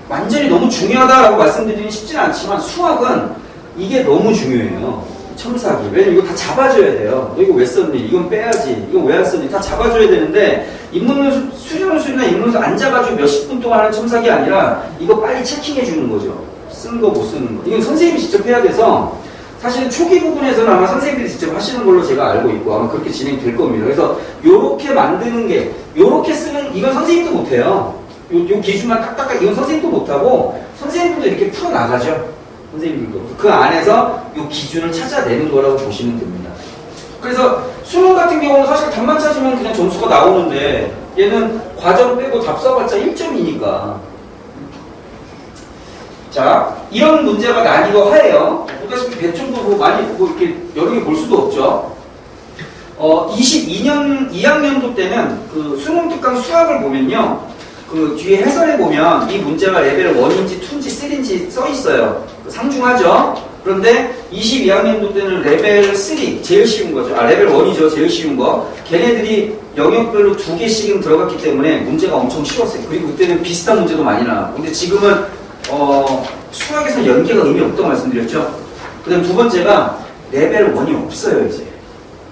완전히 너무 중요하다라고 말씀드리긴 쉽지는 않지만 수학은 이게 너무 중요해요. 첨삭이. 왜냐면 이거 다 잡아줘야 돼요. 너 이거 왜 썼니? 이건 빼야지. 이거 왜 안 썼니? 다 잡아줘야 되는데 인문론 수련술이나 인문론 안 잡아주고 몇십 분 동안 하는 첨삭이 아니라 이거 빨리 체킹해 주는 거죠. 쓴 거 못 쓰는 거. 이건 선생님이 직접 해야 돼서 사실은 초기 부분에서는 아마 선생님들이 직접 하시는 걸로 제가 알고 있고 아마 그렇게 진행될 겁니다. 그래서 요렇게 만드는 게 요렇게 쓰는 이건 선생님도 못해요. 요 기준만 딱딱하게 이건 선생님도 못하고 선생님들도 이렇게 풀어나가죠. 선생님들도. 그 안에서 요 기준을 찾아내는 거라고 보시면 됩니다. 그래서 수능 같은 경우는 사실 답만 찾으면 그냥 점수가 나오는데 얘는 과정 빼고 답 써봤자 1점이니까 자, 이런 문제가 난이도 하예요. 보다시피 배점도 많이 이렇게 여러 개 볼 수도 없죠. 2학년도 때는 그 수능 특강 수학을 보면요. 그 뒤에 해설에 보면 이 문제가 레벨 1인지 2인지 3인지 써 있어요. 상중하죠. 그런데 22학년도 때는 레벨 3, 제일 쉬운 거죠. 레벨 1이죠. 제일 쉬운 거. 걔네들이 영역별로 2개씩은 들어갔기 때문에 문제가 엄청 쉬웠어요. 그리고 그때는 비슷한 문제도 많이 나왔고. 근데 지금은 수학에서 연계가 의미 없다고 말씀드렸죠. 그 다음 두 번째가 레벨 1이 없어요. 이제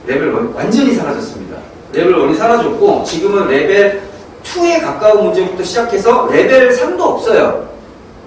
레벨 1 완전히 사라졌습니다. 레벨 1이 사라졌고 지금은 레벨 2에 가까운 문제부터 시작해서 레벨 3도 없어요.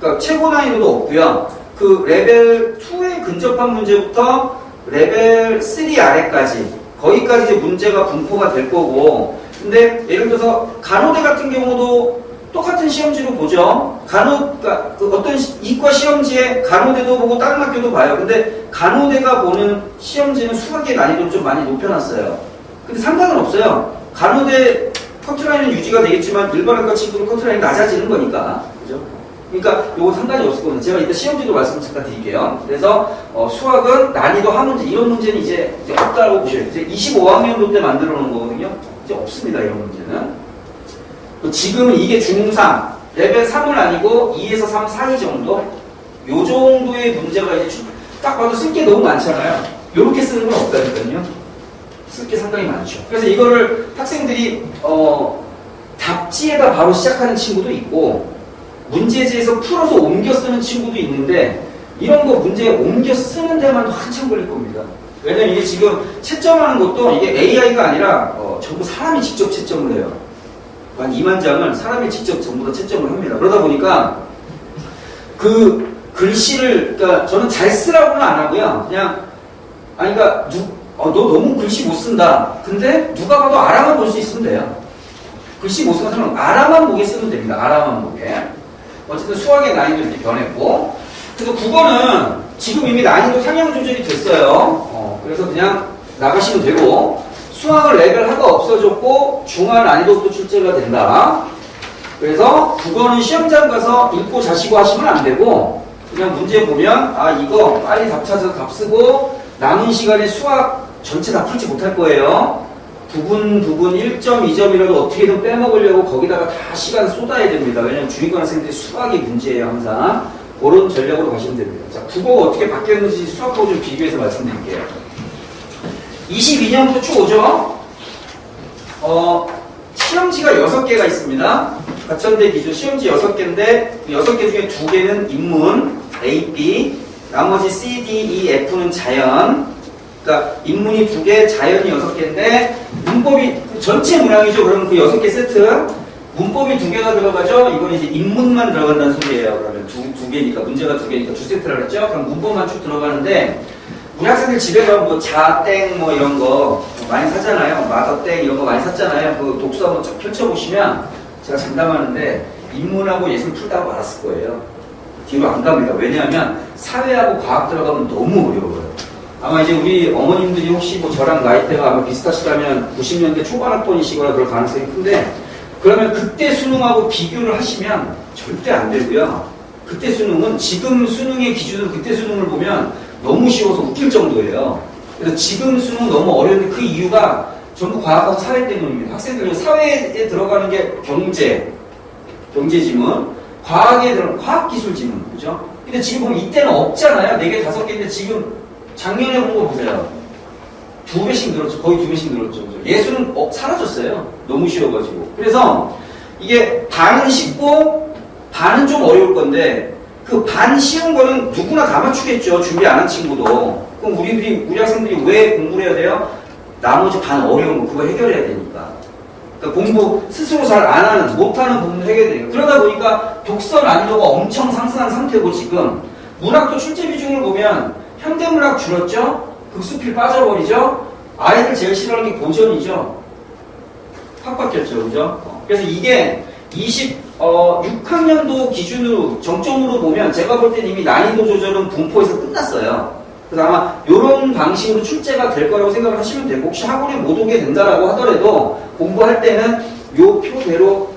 그러니까 최고 난이도도 없고요. 그 레벨 2에 근접한 문제부터 레벨 3 아래까지 거기까지 이제 문제가 분포가 될 거고 근데 예를 들어서 간호대 같은 경우도 똑같은 시험지로 보죠. 그러니까 그 어떤 이과 시험지에 간호대도 보고 다른 학교도 봐요. 근데 간호대가 보는 시험지는 수학의 난이도를 좀 많이 높여놨어요. 근데 상관은 없어요. 간호대 커트라인은 유지가 되겠지만 일반학과 친구는 커트라인이 낮아지는 거니까. 그죠? 그러니까 요건 상관이 없을 거거든요. 제가 이따 시험지도 말씀 잠깐 드릴게요. 그래서 수학은 난이도 하문제 이런 문제는 이제 없다고 보셔야 돼요. 이제 25학년도 때 만들어 놓은 거거든요. 이제 없습니다. 이런 문제는. 지금은 이게 중3, 레벨 3은 아니고 2에서 3 사이 정도? 요 정도의 문제가 이제 딱 봐도 쓸 게 너무 많잖아요. 요렇게 쓰는 건 없다니까요. 쓸 게 상당히 많죠. 그래서 이거를 학생들이 답지에다 바로 시작하는 친구도 있고 문제지에서 풀어서 옮겨 쓰는 친구도 있는데 이런 거 문제 옮겨 쓰는 데만 한참 걸릴 겁니다. 왜냐면 이게 지금 채점하는 것도 이게 AI가 아니라 전부 사람이 직접 채점을 해요. 한 2만 장을 사람이 직접 전부 다 채점을 합니다. 그러다 보니까 그 글씨를 그러니까 저는 잘 쓰라고는 안 하고요. 그냥 그러니까 너 너무 글씨 못 쓴다. 근데 누가 봐도 알아만 볼 수 있으면 돼요. 글씨 못 쓰는 사람은 알아만 보게 쓰면 됩니다. 알아만 보게. 어쨌든 수학의 난이도 이렇게 변했고 그래서 국어는 지금 이미 난이도 상향 조절이 됐어요. 그래서 그냥 나가시면 되고 수학을 레벨 하가 없어졌고 중한 난이도도 출제가 된다. 그래서 국어는 시험장 가서 읽고 자시고 하시면 안 되고 그냥 문제 보면 이거 빨리 답 찾아서 답 쓰고 남은 시간에 수학 전체 다 풀지 못할 거예요. 부분 1점 2점이라도 어떻게든 빼먹으려고 거기다가 다 시간 쏟아야 됩니다. 왜냐면 중위권 학생들이 수학이 문제예요. 항상 그런 전략으로 가시면 됩니다. 자, 국어가 어떻게 바뀌었는지 수학하고 좀 비교해서 말씀드릴게요. 22년부터 쭉 오죠. 시험지가 6개가 있습니다. 가천대 기준 시험지 6개인데 그 6개 중에 2개는 인문 A, B 나머지 C, D, E, F는 자연 그러니까 인문이 2개, 자연이 6개인데 문법이 전체 문항이죠. 그러면 그 6개 세트 문법이 2개가 들어가죠. 이건 이제 인문만 들어간다는 소리예요. 그러면 두 개니까 문제가 2개니까 2세트라고 했죠. 그럼 문법만 쭉 들어가는데 우리 학생들 집에 가면 뭐 자땡 뭐 이런 거 많이 사잖아요. 마더땡 이런 거 많이 샀잖아요. 그 독서 한번 쫙 펼쳐보시면 제가 장담하는데 인문하고 예술 풀다고 알았을 거예요. 뒤로 안 갑니다. 왜냐하면 사회하고 과학 들어가면 너무 어려워요. 아마 이제 우리 어머님들이 혹시 뭐 저랑 나이대가 아마 비슷하시다면 90년대 초반 학번이시거나 그럴 가능성이 큰데 그러면 그때 수능하고 비교를 하시면 절대 안 되고요. 그때 수능은 지금 수능의 기준으로 그때 수능을 보면 너무 쉬워서 웃길 정도예요. 그래서 지금 수능 너무 어려운데 그 이유가 전부 과학하고 사회 때문입니다. 학생들은 사회에 들어가는 게 경제 지문, 과학에 들어가는 과학기술 지문, 그죠? 근데 지금 보면 이때는 없잖아요. 4개, 5개인데 지금 작년에 본 거 보세요. 2배씩 늘었죠. 거의 2배씩 늘었죠. 예술은 사라졌어요. 너무 쉬워가지고. 그래서 이게 반은 쉽고 반은 좀 어려울 건데 그 반 쉬운 거는 누구나 다 맞추겠죠. 준비 안 한 친구도. 그럼 우리 학생들이 왜 공부를 해야 돼요? 나머지 반 어려운 거 그거 해결해야 되니까. 그러니까 공부 스스로 잘 안 하는, 못하는 부분을 해결해야 돼요. 그러다 보니까 독서 난이도가 엄청 상승한 상태고 지금 문학도 출제 비중을 보면 현대문학 줄었죠? 극수필 빠져버리죠? 아이들 제일 싫어하는 게 고전이죠? 확 바뀌었죠, 그죠? 그래서 이게 6학년도 기준으로 정점으로 보면 제가 볼 때는 이미 난이도 조절은 분포에서 끝났어요. 그래서 아마 이런 방식으로 출제가 될 거라고 생각을 하시면 되고 혹시 학원에 못 오게 된다라고 하더라도 공부할 때는 요 표대로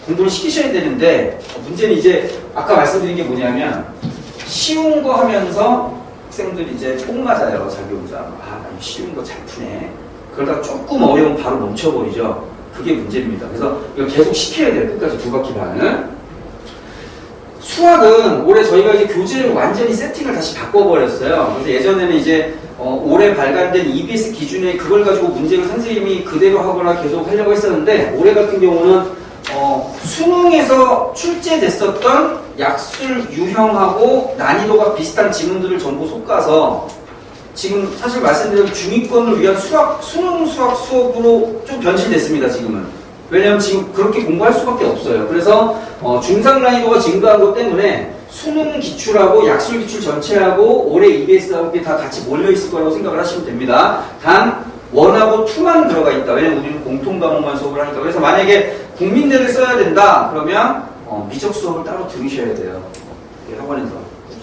공부를 시키셔야 되는데 문제는 이제 아까 말씀드린 게 뭐냐면 쉬운 거 하면서 학생들이 이제 꼭 맞아요. 자기 혼자. 쉬운 거 잘 푸네. 그러다가 조금 어려우면 바로 멈춰버리죠. 그게 문제입니다. 그래서 이거 계속 시켜야 돼요. 끝까지 2바퀴 반을. 수학은 올해 저희가 이제 교재를 완전히 세팅을 다시 바꿔버렸어요. 그래서 예전에는 이제 올해 발간된 EBS 기준에 그걸 가지고 문제를 선생님이 그대로 하거나 계속 하려고 했었는데 올해 같은 경우는 수능에서 출제됐었던 약술 유형하고 난이도가 비슷한 지문들을 전부 솎아서 지금 사실 말씀드린 중위권을 위한 수능 수학 수업으로 좀 변신됐습니다, 지금은. 왜냐면 지금 그렇게 공부할 수밖에 없어요. 그래서 중상 난이도가 증가한 것 때문에 수능 기출하고 약술 기출 전체하고 올해 EBS하고 다 같이 몰려있을 거라고 생각을 하시면 됩니다. 단 1하고 2만 들어가 있다. 왜냐면 우리는 공통 과목만 수업을 하니까. 그래서 만약에 국민대를 써야 된다. 그러면 미적 수업을 따로 들으셔야 돼요. 학원에서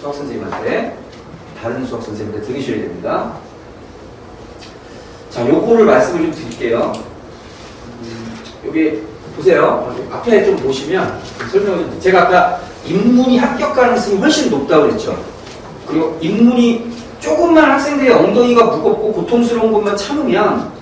수학 선생님한테. 다른 수학 선생님한테 들으셔야 됩니다. 자, 요거를 말씀을 좀 드릴게요. 여기 보세요. 앞에 좀 보시면 설명을 좀 제가 아까 인문이 합격 가능성이 훨씬 높다고 그랬죠. 그리고 인문이 조금만 학생들의 엉덩이가 무겁고 고통스러운 것만 참으면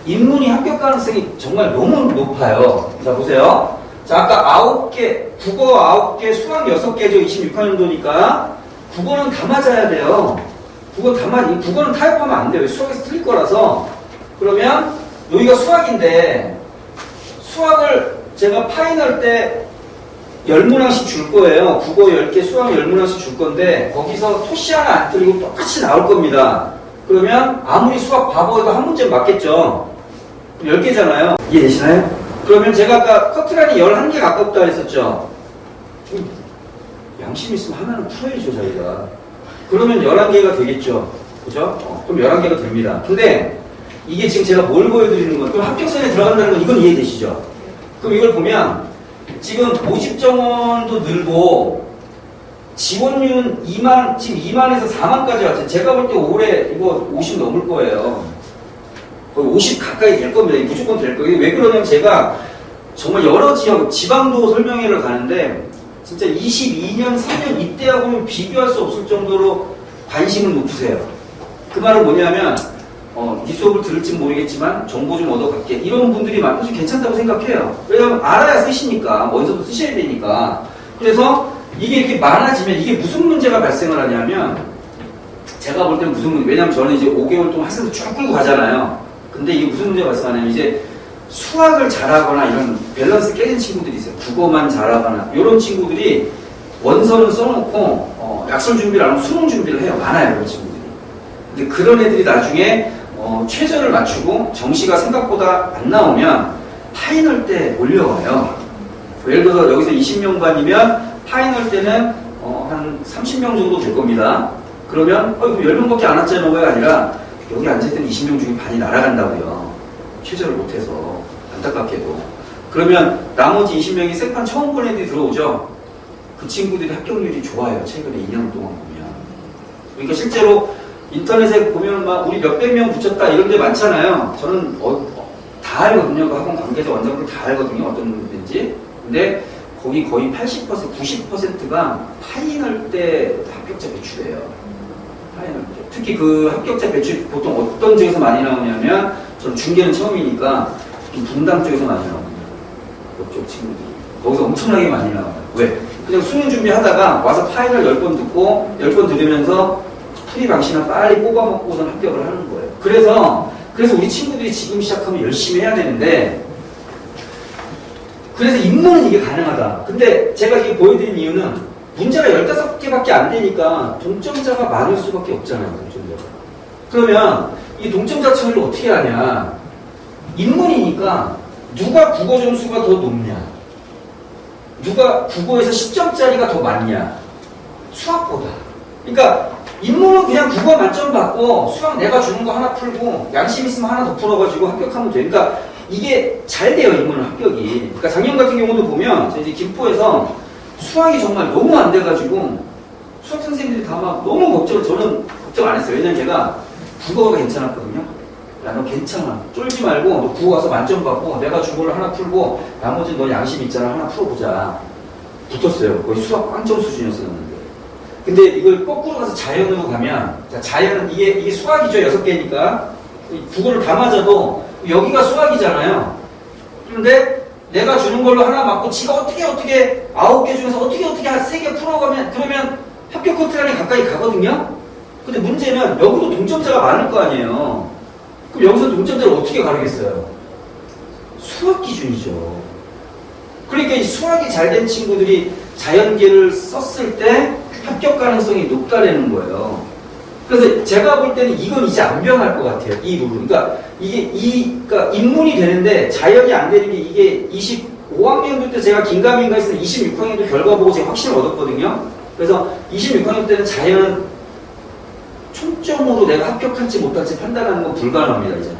인문이 합격 가능성이 정말 너무 높아요. 자, 보세요. 자, 아까 9개, 국어 9개, 수학 6개죠. 26학년도니까. 국어는 다 맞아야 돼요. 국어는 타협하면 안 돼요. 수학에서 틀릴 거라서. 그러면 여기가 수학인데 수학을 제가 파이널 때 10문항씩 줄 거예요. 국어 10개, 수학 10문항씩 줄 건데 거기서 토시 하나 안 틀리고 똑같이 나올 겁니다. 그러면 아무리 수학 바보여도 한 문제 맞겠죠. 10개잖아요. 이해되시나요? 그러면 제가 아까 커트라인이 11개 가깝다 했었죠. 양심 있으면 하나는 풀어야죠, 자기가. 그러면 11개가 되겠죠. 그죠? 그럼 11개가 됩니다. 근데 이게 지금 제가 뭘 보여드리는 건, 그럼 합격선에 들어간다는 건 이건 이해되시죠? 그럼 이걸 보면 지금 모집 정원도 늘고 지원율은 지금 2만에서 4만까지 왔죠. 제가 볼 때 올해 이거 50 넘을 거예요. 거의 50 가까이 될 겁니다. 무조건 될 거예요. 왜 그러냐면 제가 정말 여러 지역, 지방도 설명회를 가는데 진짜 22년, 3년 이때하고는 비교할 수 없을 정도로 관심을 높으세요. 그 말은 뭐냐면 이 수업을 들을지 모르겠지만 정보 좀 얻어갈게. 이런 분들이 많아서 괜찮다고 생각해요. 왜냐하면 알아야 쓰시니까. 먼저도 쓰셔야 되니까. 그래서 이게 이렇게 많아지면 이게 무슨 문제가 발생을 하냐면 제가 볼 때는 무슨 문제, 왜냐하면 저는 이제 5개월 동안 학생들 쭉 끌고 가잖아요. 근데 이게 무슨 문제가 발생하냐면 이제 수학을 잘하거나 이런 밸런스 깨진 친구들이 있어요. 국어만 잘하거나 이런 친구들이 원서는 써놓고 약술 준비를 안 하고 수능 준비를 해요. 많아요, 그런 친구들이. 근데 그런 애들이 나중에 최저를 맞추고 정시가 생각보다 안 나오면 파이널 때 몰려와요. 예를 들어서 여기서 20명반이면 파이널 때는 한 30명 정도 될 겁니다. 그러면 10명밖에 안 왔잖아요가 아니라 여기 앉아있던 20명 중에 반이 날아간다고요. 최저를 못해서 안타깝게도. 그러면 나머지 20명이 세판 처음 본 애들이 들어오죠. 그 친구들이 합격률이 좋아요. 최근에 2년 동안 보면. 그러니까 실제로 인터넷에 보면 막 우리 몇백 명 붙였다 이런 데 많잖아요. 저는 다 알거든요. 그 학원 관계자 원장들 다 알거든요. 어떤 분인지. 근데 거기 거의 80%, 90%가 파이널 때 합격자 배출이에요. 파이널 때. 특히 그 합격자 배출 보통 어떤 지역에서 많이 나오냐면 저는 중계는 처음이니까 좀 분당 쪽에서 많이 나옵니다. 그쪽 친구들이. 거기서 엄청나게 많이 나와요. 왜? 그냥 수능 준비하다가 와서 파일을 10번 듣고 10번 들으면서 프리 방식이나 빨리 뽑아먹고선 합격을 하는 거예요. 그래서 우리 친구들이 지금 시작하면 열심히 해야 되는데, 그래서 인문은 이게 가능하다. 근데 제가 이게 보여드린 이유는 문제가 15개밖에 안 되니까 동점자가 많을 수밖에 없잖아요. 동점자가. 그러면 이 동점자 처리를 어떻게 하냐. 인문이니까 누가 국어 점수가 더 높냐, 누가 국어에서 10점짜리가 더 많냐, 수학보다. 그러니까 인문은 그냥 국어 만점 받고 수학 내가 주는 거 하나 풀고 양심 있으면 하나 더 풀어가지고 합격하면 돼. 그러니까 이게 잘 돼요, 인문은 합격이. 그러니까 작년 같은 경우도 보면 이제 김포에서 수학이 정말 너무 안 돼가지고 수학 선생님들이 다 막 너무 저는 걱정 안 했어요. 왜냐면 제가 국어가 괜찮았거든요. 야, 너 괜찮아. 쫄지 말고 너 국어 가서 만점 받고 내가 준 걸로 하나 풀고 나머지는 너 양심 있잖아. 하나 풀어보자. 붙었어요. 거의 수학 빵점 수준이었었는데. 근데 이걸 거꾸로 가서 자연으로 가면, 자, 자연은 이게 수학이죠. 6개니까. 국어를 다 맞아도 여기가 수학이잖아요. 그런데 내가 주는 걸로 하나 맞고 지가 어떻게 9개 중에서 어떻게 3개 풀어가면, 그러면 합격 커트라인이 가까이 가거든요. 근데 문제는 여기도 동점자가 많을 거 아니에요. 그럼 여기서 동점자를 어떻게 가르겠어요? 수학 기준이죠. 그러니까 이 수학이 잘 된 친구들이 자연계를 썼을 때 합격 가능성이 높다라는 거예요. 그래서 제가 볼 때는 이건 이제 안 변할 것 같아요. 이 룰은. 그러니까 그러니까 인문이 되는데 자연이 안 되는 게, 이게 25학년도 때 제가 긴가민가 했을 때 26학년도 결과 보고 제가 확신을 얻었거든요. 그래서 26학년 때는 자연은 총점으로 내가 합격할지 못할지 판단하는 건 불가능합니다, 이제는.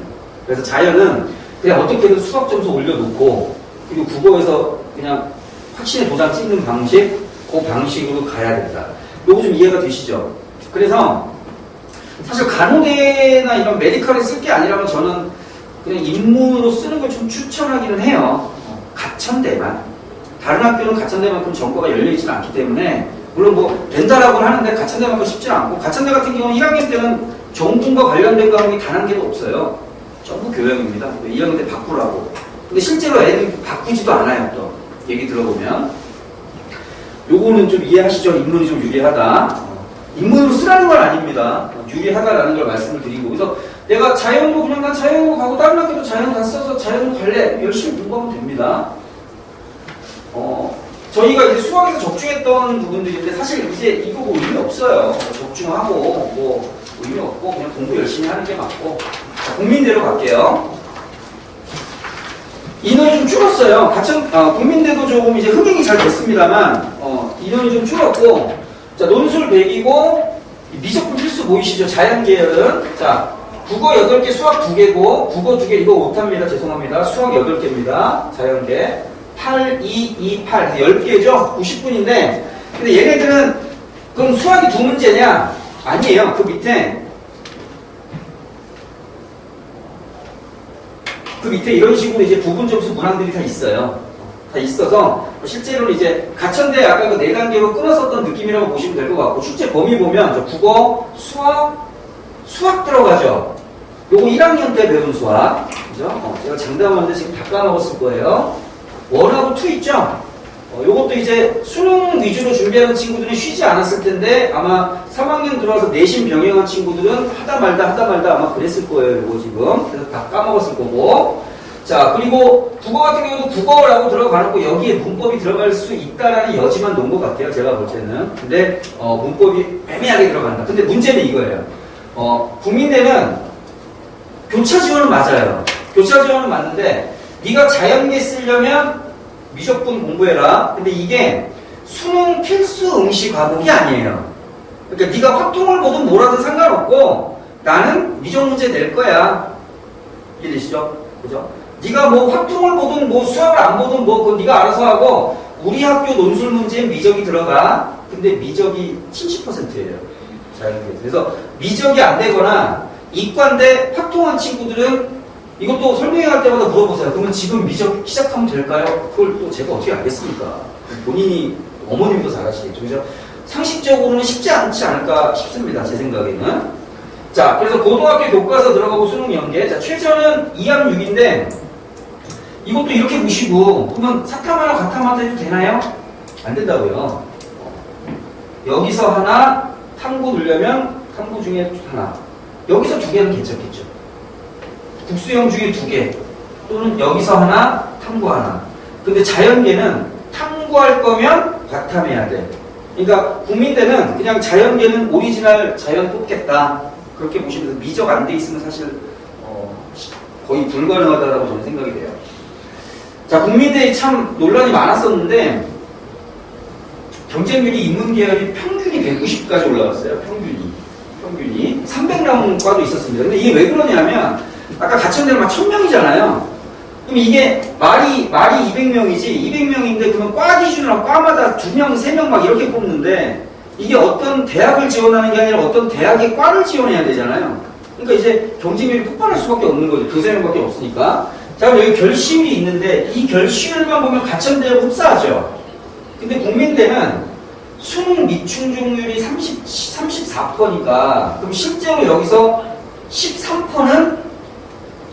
그래서 자연은 그냥 어떻게든 수학 점수 올려놓고, 그리고 국어에서 그냥 확신의 도장 찍는 방식, 그 방식으로 가야 된다. 요거 좀 이해가 되시죠? 그래서 사실 간호대나 이런 메디컬에 쓸 게 아니라면 저는 그냥 인문으로 쓰는 걸 좀 추천하기는 해요. 가천대만. 다른 학교는 가천대만큼 전과가 열려있지는 않기 때문에, 물론 뭐 된다라고는 하는데 가천대만큼 쉽지는 않고, 가천대 같은 경우는 1학년 때는 전공과 관련된 과목이 단 한 개도 없어요. 전부 교양입니다. 2학년 때 바꾸라고. 근데 실제로 애들이 바꾸지도 않아요. 또 얘기 들어보면 요거는 좀 이해하시죠? 인문이 좀 유리하다. 인문으로 쓰라는 건 아닙니다. 유리하다라는 걸 말씀을 드리고, 그래서 내가 자연으로 그냥 난 자연으로 가고 다른 학교도 자연 다 써서 자연으로 갈래, 열심히 공부하면 됩니다. 저희가 이제 수학에서 적중했던 부분들인데 사실 이제 이거 뭐 의미 없어요. 적중하고 뭐 의미 없고 그냥 공부 열심히 하는 게 맞고. 자, 국민대로 갈게요. 인원이 좀 줄었어요. 국민대도 조금 이제 흥행이 잘 됐습니다만, 인원이 좀 줄었고, 자, 논술 100이고, 미적분 필수 보이시죠? 자연계열은. 자, 국어 8개, 수학 2개고, 국어 2개, 이거 오답니다. 죄송합니다. 수학 8개입니다. 자연계. 8, 2, 2, 8. 10개죠? 90분인데, 근데 얘네들은, 그럼 수학이 2문제냐? 아니에요. 그 밑에 이런 식으로 이제 부분 점수 문항들이 다 있어요. 다 있어서 실제로는 이제 가천대 아까 그 4단계로 끊었었던 느낌이라고 보시면 될 것 같고, 출제 범위 보면 저 국어, 수학 들어가죠. 요거 1학년 때 배운 수학, 그죠? 제가 장담하는데 지금 다 까먹었을 거예요. 1하고 2 있죠? 요것도 이제 수능 위주로 준비하는 친구들은 쉬지 않았을 텐데, 아마 3학년 들어와서 내신 병행한 친구들은 하다 말다 아마 그랬을 거예요. 요거 지금. 그래서 다 까먹었을 거고. 자, 그리고 국어 같은 경우도 국어라고 들어가는 거, 여기에 문법이 들어갈 수 있다라는 여지만 놓은 것 같아요. 제가 볼 때는. 근데 문법이 애매하게 들어간다. 근데 문제는 이거예요. 국민대는 교차 지원은 맞아요. 교차 지원은 맞는데, 네가 자연계 쓰려면 미적분 공부해라. 근데 이게 수능 필수 응시 과목이 아니에요. 그러니까 네가 확통을 보든 뭐라든 상관없고 나는 미적 문제 낼 거야. 이해되시죠? 그죠? 네가 뭐 확통을 보든 뭐 수학을 안 보든 뭐 그건 네가 알아서 하고, 우리 학교 논술 문제엔 미적이 들어가. 근데 미적이 70%예요. 자연계에서. 그래서 미적이 안 되거나 이과인데 확통한 친구들은 이것도 설명할 때마다 물어보세요. 그러면 지금 미적 시작하면 될까요? 그걸 또 제가 어떻게 알겠습니까? 본인이, 어머님도 잘 아시겠죠. 그죠? 상식적으로는 쉽지 않지 않을까 싶습니다. 제 생각에는. 자, 그래서 고등학교 교과서 들어가고 수능 연계. 자, 최저는 2함 6인데 이것도 이렇게 보시고 그러면 사탐하나 과탐하나 해도 되나요? 안 된다고요. 여기서 하나 탐구 넣으려면 탐구 중에 하나. 여기서 두 개는 괜찮겠죠. 국수형 중에 두 개. 또는 여기서 하나, 탐구 하나. 근데 자연계는 탐구할 거면 과탐해야 돼. 그러니까 국민대는 그냥 자연계는 오리지널 자연 뽑겠다. 그렇게 보시면서 미적 안 돼 있으면 사실 거의 불가능하다라고 저는 생각이 돼요. 자, 국민대에 참 논란이 많았었는데 경쟁률이 인문계열이 평균이 190까지 올라갔어요. 평균이 300명 과도 있었습니다. 근데 이게 왜 그러냐면 아까 가천대는 막 1000명이잖아요. 그럼 이게 말이 200명이지 200명인데 그러면 과 기준으로 과마다 2명, 3명 막 이렇게 뽑는데 이게 어떤 대학을 지원하는 게 아니라 어떤 대학의 과를 지원해야 되잖아요. 그러니까 이제 경쟁률이 폭발할 수밖에 없는 거죠. 두세 명밖에 없으니까. 자, 그럼 여기 결시율이 있는데 이 결시율만 보면 가천대하고 흡사하죠. 근데 국민대는 수능 미충족률이 34%니까 그럼 실제로 여기서 13%는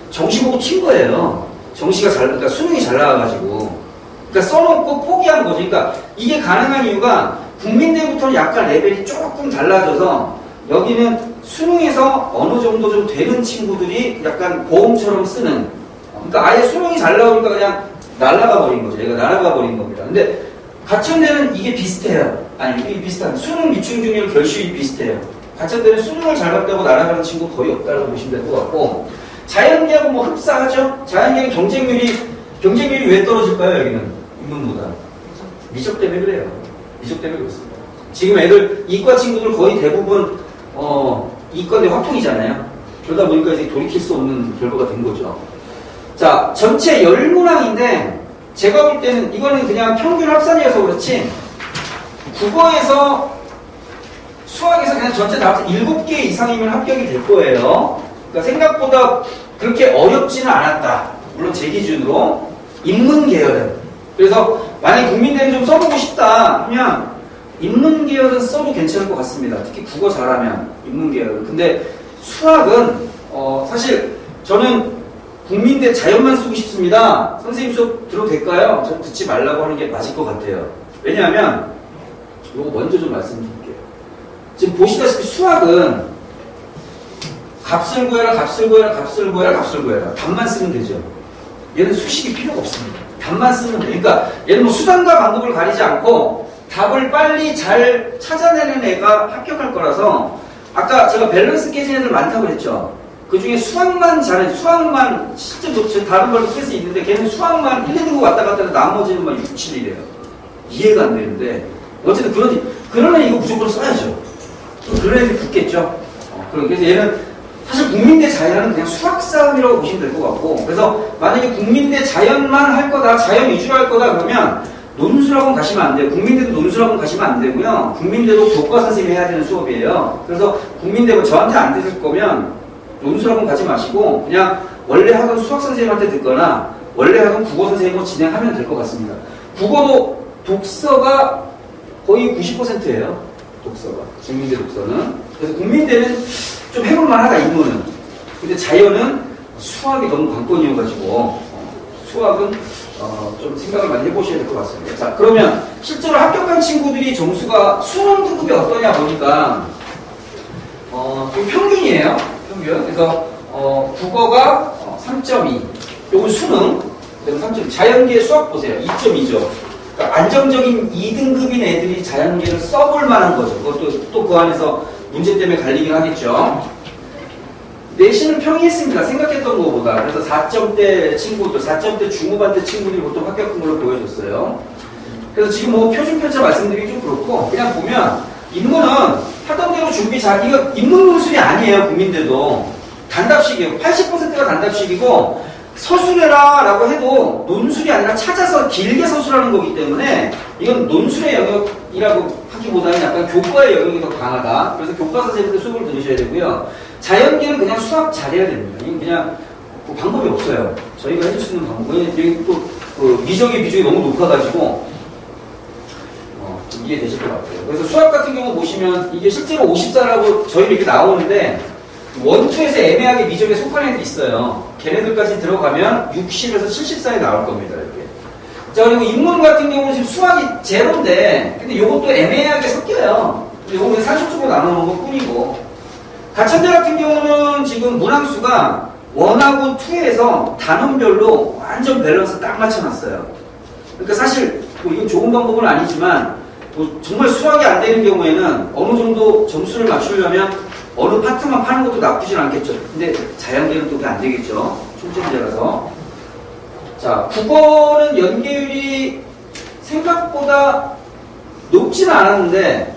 정시 보고 튄 거예요. 정시가 그러니까 수능이 잘 나와가지고. 그러니까 써놓고 포기한 거죠. 그러니까 이게 가능한 이유가 국민대부터는 약간 레벨이 조금 달라져서 여기는 수능에서 어느 정도 좀 되는 친구들이 약간 보험처럼 쓰는. 그러니까 아예 수능이 잘 나오니까 그냥 날아가 버린 거죠. 얘가 날아가 버린 겁니다. 근데 가천대는 이게 비슷해요. 아니, 이게 비슷한. 수능 미충족률 결실이 비슷해요. 가천대는 수능을 잘 봤다고 날아가는 친구 거의 없다고 보시면 될 것 같고, 자연계하고 뭐 흡사하죠? 자연계는 경쟁률이 왜 떨어질까요, 여기는? 인문보다. 미적 때문에 그래요. 미적 때문에 그렇습니다. 지금 애들, 이과 친구들 거의 대부분, 이과인데 확통이잖아요. 그러다 보니까 이제 돌이킬 수 없는 결과가 된 거죠. 자, 전체 10문항인데, 제가 볼 때는 이거는 그냥 평균 합산이어서 그렇지 국어에서 수학에서 그냥 전체 다 7개 이상이면 합격이 될 거예요. 그러니까 생각보다 그렇게 어렵지는 않았다. 물론 제 기준으로 인문계열은. 그래서 만약에 국민대는 좀 써보고 싶다 하면 인문계열은 써도 괜찮을 것 같습니다. 특히 국어 잘하면 인문계열은. 근데 수학은 사실 저는 국민대 자연만 쓰고 싶습니다. 선생님 수업 들어도 될까요? 저 듣지 말라고 하는 게 맞을 것 같아요. 왜냐하면 이거 먼저 좀 말씀드릴게요. 지금 보시다시피 수학은 값을 구해라, 값을 구해라, 값을 구해라, 값을 구해라. 답만 쓰면 되죠. 얘는 수식이 필요가 없습니다. 답만 쓰면 돼. 그러니까 얘는 뭐 수단과 방법을 가리지 않고 답을 빨리 잘 찾아내는 애가 합격할 거라서 아까 제가 밸런스 깨진 애들 많다고 그랬죠. 그 중에 수학만 잘해, 수학만, 실제 다른 걸로 뺄수 있는데 걔는 수학만 1, 2등급 왔다 갔다 해도 나머지는 막 6, 7이래요. 이해가 안 되는데. 어쨌든 그런 애 이거 무조건 써야죠. 그런 애들이 붙겠죠. 그래서 얘는 사실 국민대 자연은 그냥 수학 싸움이라고 보시면 될 것 같고, 그래서 만약에 국민대 자연만 할 거다, 자연 위주로 할 거다 그러면 논술학원 가시면 안 돼요. 국민대도 논술학원 가시면 안 되고요. 국민대도 교과 선생님이 해야 되는 수업이에요. 그래서 국민대 저한테 안 되실 거면 논술학원 가지 마시고 그냥 원래 하던 수학 선생님한테 듣거나 원래 하던 국어 선생님으로 진행하면 될 것 같습니다. 국어도 독서가 거의 90%예요. 독서가. 국민대 독서는. 그래서 국민대는 좀 해볼만 하다, 인문은. 근데 자연은 수학이 너무 관건이어가지고 수학은 좀 생각을 많이 해보셔야 될 것 같습니다. 자, 그러면 실제로 합격한 친구들이 점수가 수능 등급이 어떠냐 보니까 좀 평균이에요. 평균. 그래서 국어가 3.2. 요건 수능. 그래서 3.2. 자연계 수학 보세요. 2.2죠. 그러니까 안정적인 2등급인 애들이 자연계를 써볼 만한 거죠. 그것도 또 그 안에서 문제 때문에 갈리긴 하겠죠. 내신은 평이했습니다. 생각했던 것보다. 그래서 4점대 친구들, 4점대 중후반대 친구들이 보통 합격한 걸로 보여줬어요. 그래서 지금 뭐 표준 편차 말씀드리기 좀 그렇고, 그냥 보면 인문은 하던 대로 준비 잘, 이거 인문 논술이 아니에요. 국민대도. 단답식이에요. 80%가 단답식이고, 서술해라 라고 해도 논술이 아니라 찾아서 길게 서술하는 거기 때문에 이건 논술의 영역이라고 하기보다는 약간 교과의 영역이 더 강하다. 그래서 교과 선생님들 수업을 들으셔야 되고요. 자연계는 그냥 수학 잘해야 됩니다. 이건 그냥 뭐 방법이 없어요. 저희가 해줄 수 있는 방법은 여기 또 미적의 비중이 너무 높아가지고 좀 이해되실 것 같아요. 그래서 수학 같은 경우 보시면 이게 실제로 54라고 저희 이렇게 나오는데 원투에서 애매하게 미적에 속한 애들이 있어요. 걔네들까지 들어가면 60에서 70 사이 나올 겁니다. 이렇게. 자, 그리고 인문 같은 경우는 지금 수학이 제로인데, 근데 요것도 애매하게 섞여요. 요거는 산술적으로 나누는 것 뿐이고. 가천대 같은 경우는 지금 문항수가 1하고 2에서 단원별로 완전 밸런스 딱 맞춰놨어요. 그러니까 사실 뭐 이건 좋은 방법은 아니지만 뭐 정말 수학이 안 되는 경우에는 어느 정도 점수를 맞추려면 어느 파트만 파는 것도 나쁘진 않겠죠. 근데 자연계는 또 그게 안 되겠죠. 총점제라서. 자, 국어는 연계율이 생각보다 높지는 않았는데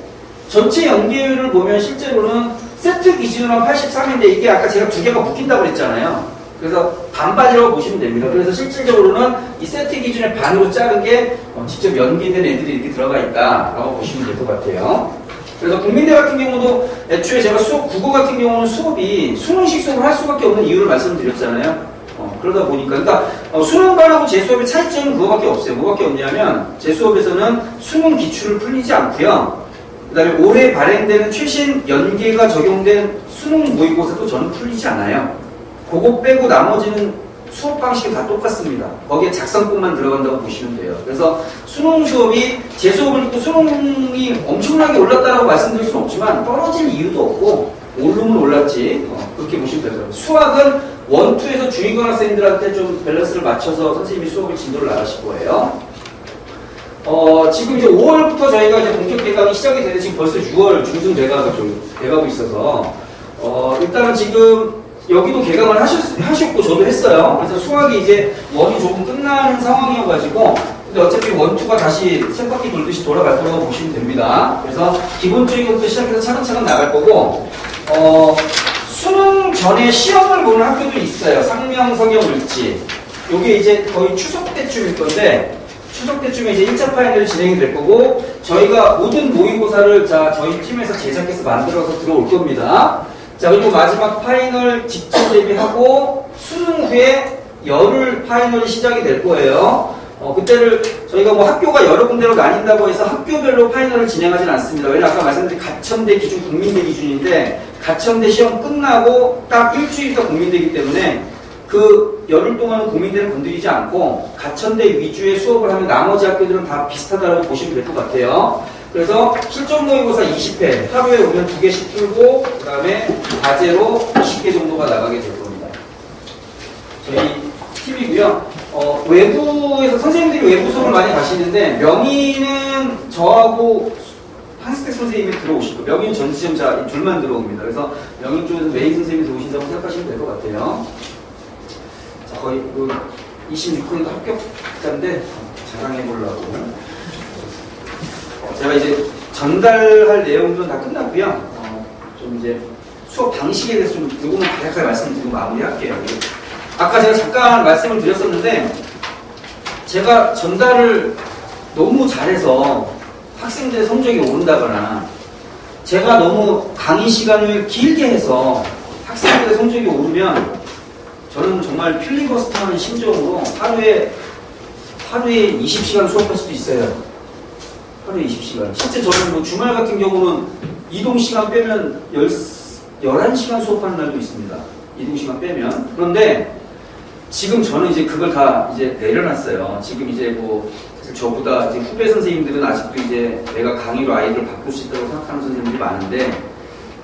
전체 연계율을 보면 실제로는 세트 기준으로 83인데 이게 아까 제가 두 개가 묶인다고 그랬잖아요. 그래서 반반이라고 보시면 됩니다. 그래서 실질적으로는 이 세트 기준의 반으로 자른 게 직접 연계된 애들이 이렇게 들어가 있다라고 보시면 될 것 같아요. 그래서 국민대 같은 경우도 애초에 제가 국어 같은 경우는 수업이 수능식 수업을 할 수밖에 없는 이유를 말씀드렸잖아요. 그러다 보니까, 그러니까 수능반하고 재수업의 차이점은 그거밖에 없어요. 뭐밖에 없냐면 재수업에서는 수능 기출을 풀리지 않고요. 그 다음에 올해 발행되는 최신 연계가 적용된 수능 모의고사도 저는 풀리지 않아요. 그거 빼고 나머지는 수업 방식이 다 똑같습니다. 거기에 작성법만 들어간다고 보시면 돼요. 그래서 수능 수업이 재수업을 듣고 수능이 엄청나게 올랐다라고 말씀드릴 수는 없지만 떨어질 이유도 없고 오르면 올랐지. 그렇게 보시면 되죠. 수학은 1, 2에서 중위권 학생들한테 좀 밸런스를 맞춰서 선생님이 수업을 진도를 나가실 거예요. 지금 이제 5월부터 저희가 이제 본격 개강이 시작이 되는데 지금 벌써 6월 중순 돼가고 좀 돼가고 있어서 일단은 지금 여기도 개강을 하셨고 저도 했어요. 그래서 수학이 이제 1이 조금 끝나는 상황이어가지고 근데 어차피 1, 2가 다시 쳇바퀴 돌듯이 돌아갈 거라고 보시면 됩니다. 그래서 기본적인 것부터 시작해서 차근차근 나갈 거고 수능 전에 시험을 보는 학교도 있어요. 상명, 성형, 을지. 요게 이제 거의 추석 때쯤일 건데 추석 때쯤에 이제 1차 파이널이 진행이 될 거고 저희가 모든 모의고사를 저희 팀에서 제작해서 만들어서 들어올 겁니다. 자, 그리고 마지막 파이널 직전 대비하고 수능 후에 열흘 파이널이 시작이 될 거예요. 그때를 저희가 뭐 학교가 여러 군데로 나뉜다고 해서 학교별로 파이널을 진행하진 않습니다. 왜냐면 아까 말씀드린 가천대 기준, 국민대 기준인데 가천대 시험 끝나고 딱 일주일 있다 국민대이기 때문에 그 열흘 동안은 국민대를 건드리지 않고 가천대 위주의 수업을 하면 나머지 학교들은 다 비슷하다고 보시면 될 것 같아요. 그래서 실전 모의고사 20회 하루에 오면 2개씩 풀고 그 다음에 과제로 20개 정도가 나가게 될 겁니다. 저희 팀이고요. 외부에서 선생님들이 외부 수업을 많이 가시는데 명의는 저하고 한스택 선생님이 들어오실 거예요. 명의는 전지점자 둘만 들어옵니다. 그래서 명의 쪽에서 메인 선생님이 들어오신다고 생각하시면 될 것 같아요. 자, 거의 26%도 합격자인데 자랑해보려고. 제가 이제 전달할 내용들은 다 끝났고요. 좀 이제 수업 방식에 대해서 좀 요거는 간략하게 말씀드리고 마무리할게요. 아까 제가 잠깐 말씀을 드렸었는데 제가 전달을 너무 잘해서 학생들의 성적이 오른다거나 제가 너무 강의 시간을 길게 해서 학생들의 성적이 오르면 저는 정말 필리버스터하는 심정으로 하루에 20시간 수업할 수도 있어요. 하루에 20시간. 실제 저는 뭐 주말 같은 경우는 이동시간 빼면 11시간 수업하는 날도 있습니다. 이동시간 빼면. 그런데 지금 저는 이제 그걸 다 이제 내려놨어요. 지금 이제 뭐 사실 저보다 이제 후배 선생님들은 아직도 이제 내가 강의로 아이들을 바꿀 수 있다고 생각하는 선생님들이 많은데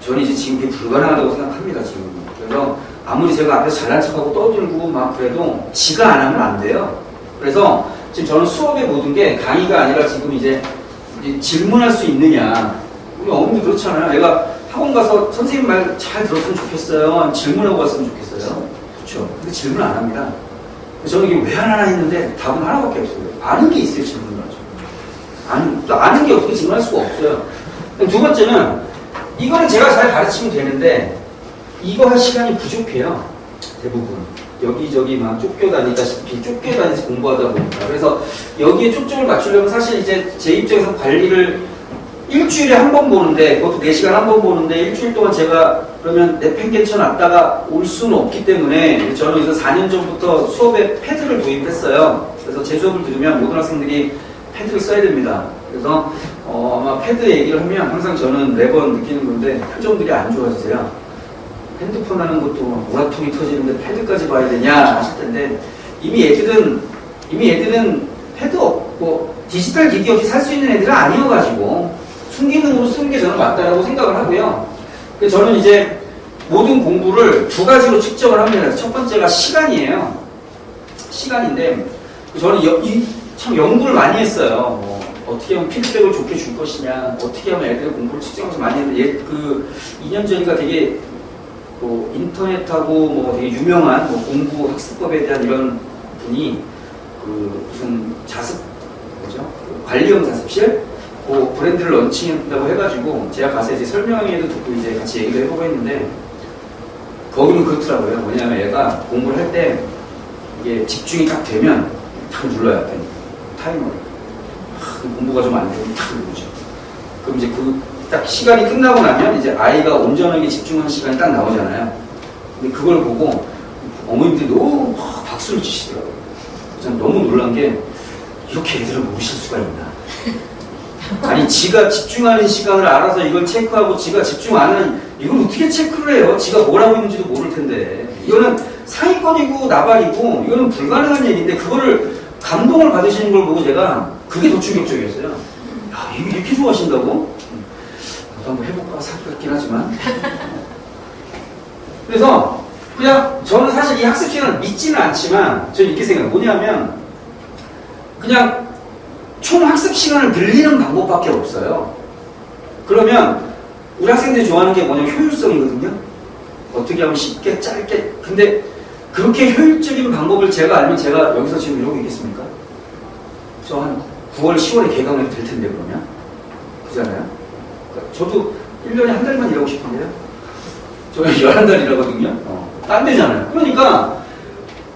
저는 이제 지금 그게 불가능하다고 생각합니다. 지금. 그래서 아무리 제가 앞에서 잘난 척하고 떠들고 막 그래도 지가 안 하면 안 돼요. 그래서 지금 저는 수업의 모든 게 강의가 아니라 지금 이제 질문할 수 있느냐. 우리 어머니도 그렇잖아요. 내가 학원 가서 선생님 말 잘 들었으면 좋겠어요. 질문하고 갔으면 좋겠어요. 그렇죠. 근데 질문 안 합니다. 저는 이게 왜 안 하나 했는데 답은 하나밖에 없어요. 아는 게 있어요. 질문을 하죠. 아는 게 어떻게 질문할 수가 없어요. 두 번째는 이거는 제가 잘 가르치면 되는데 이거 할 시간이 부족해요. 대부분. 여기저기 막 쫓겨다니다시피 쫓겨다니면서 공부하다 보니까. 그래서 여기에 초점을 맞추려면 사실 이제 제 입장에서 관리를 일주일에 한 번 보는데 그것도 4시간 한 번 보는데 일주일 동안 제가 그러면 내팽개쳐놨다가 올 수는 없기 때문에 저는 그래서 4년 전부터 수업에 패드를 도입했어요. 그래서 제 수업을 들으면 모든 학생들이 패드를 써야 됩니다. 그래서 아마 패드 얘기를 하면 항상 저는 매번 느끼는 건데 표정들이 안 좋아지세요. 핸드폰 하는 것도 모라통이 터지는데 패드까지 봐야 되냐 하실 텐데 이미 애들은 패드 없고 디지털 기기 없이 살 수 있는 애들은 아니어가지고 순기능으로 쓰는 게 저는 맞다라고 생각을 하고요. 그래서 저는 이제 모든 공부를 두 가지로 측정을 합니다. 첫 번째가 시간이에요. 시간인데 저는 참 연구를 많이 했어요. 뭐 어떻게 하면 피드백을 좋게 줄 것이냐, 어떻게 하면 애들의 공부를 측정해서 많이 했는데 그 2년 전인가 되게 뭐 인터넷하고 뭐 되게 유명한 뭐 공부 학습법에 대한 이런 분이 그 무슨 관리형 자습실 그 브랜드를 런칭했다고 해가지고 제가 가서 이제 설명회도 듣고 이제 같이 얘기를 해보고 했는데 거기는 그렇더라고요. 뭐냐면 얘가 공부를 할 때 이게 집중이 딱 되면 탁 눌러야 돼. 타이머를. 공부가 좀 안 되면 탁 누르죠. 그럼 이제 그 딱 시간이 끝나고 나면 이제 아이가 온전하게 집중한 시간이 딱 나오잖아요. 근데 그걸 보고 어머님들이 너무 박수를 치시더라고요. 저는 너무 놀란 게 이렇게 애들을 모실 수가 있나. 아니 지가 집중하는 시간을 알아서 이걸 체크하고 지가 집중 안 하는 이걸 어떻게 체크를 해요? 지가 뭘 하고 있는지도 모를 텐데 이거는 상위권이고 나발이고 이거는 불가능한 얘기인데 그거를 감동을 받으시는 걸 보고 제가 그게 더 충격적이었어요. 야 이거 이렇게 좋아하신다고? 나도 한번 해볼까 생각했긴 하지만 그래서 그냥 저는 사실 이 학습 시간을 믿지는 않지만 저는 이렇게 생각해요. 뭐냐면 그냥 총 학습 시간을 늘리는 방법밖에 없어요. 그러면 우리 학생들이 좋아하는 게 뭐냐면 효율성이거든요. 어떻게 하면 쉽게 짧게. 근데 그렇게 효율적인 방법을 제가 알면 제가 여기서 지금 이러고 있겠습니까? 저 한 9월, 10월에 개강해도 될 텐데 그러면. 그잖아요. 그러니까 저도 1년에 한 달만 일하고 싶은데요. 저 11달 일하거든요. 딴 데잖아요. 그러니까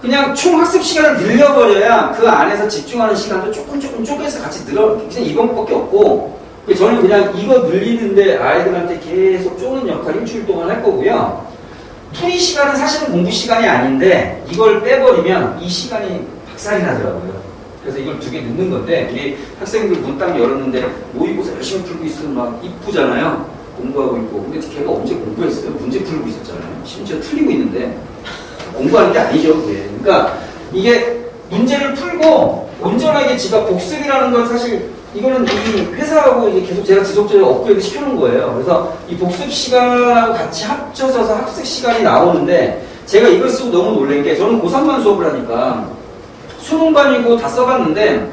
그냥 총 학습 시간을 늘려버려야 그 안에서 집중하는 시간도 조금 쪼개서 같이 늘어. 그냥 이것밖에 없고 저는 그냥 이거 늘리는데 아이들한테 계속 쪼는 역할 일주일 동안 할 거고요. 풀이 시간은 사실은 공부 시간이 아닌데 이걸 빼버리면 이 시간이 박살이 나더라고요. 그래서 이걸 두 개 넣는 건데 우리 학생들 문 딱 열었는데 모의고사 열심히 풀고 있으면 막 이쁘잖아요. 공부하고 있고. 근데 걔가 언제 공부했어요? 문제 풀고 있었잖아요. 심지어 틀리고 있는데 공부하는 게 아니죠. 그게. 그러니까 이게 문제를 풀고 온전하게 지가 복습이라는 건 사실 이거는 이 회사하고 이제 계속 제가 지속적으로 업그레이드 시켜놓은 거예요. 그래서 이 복습 시간하고 같이 합쳐져서 학습 시간이 나오는데 제가 이걸 쓰고 너무 놀란 게 저는 고3만 수업을 하니까 수능반이고 다 써봤는데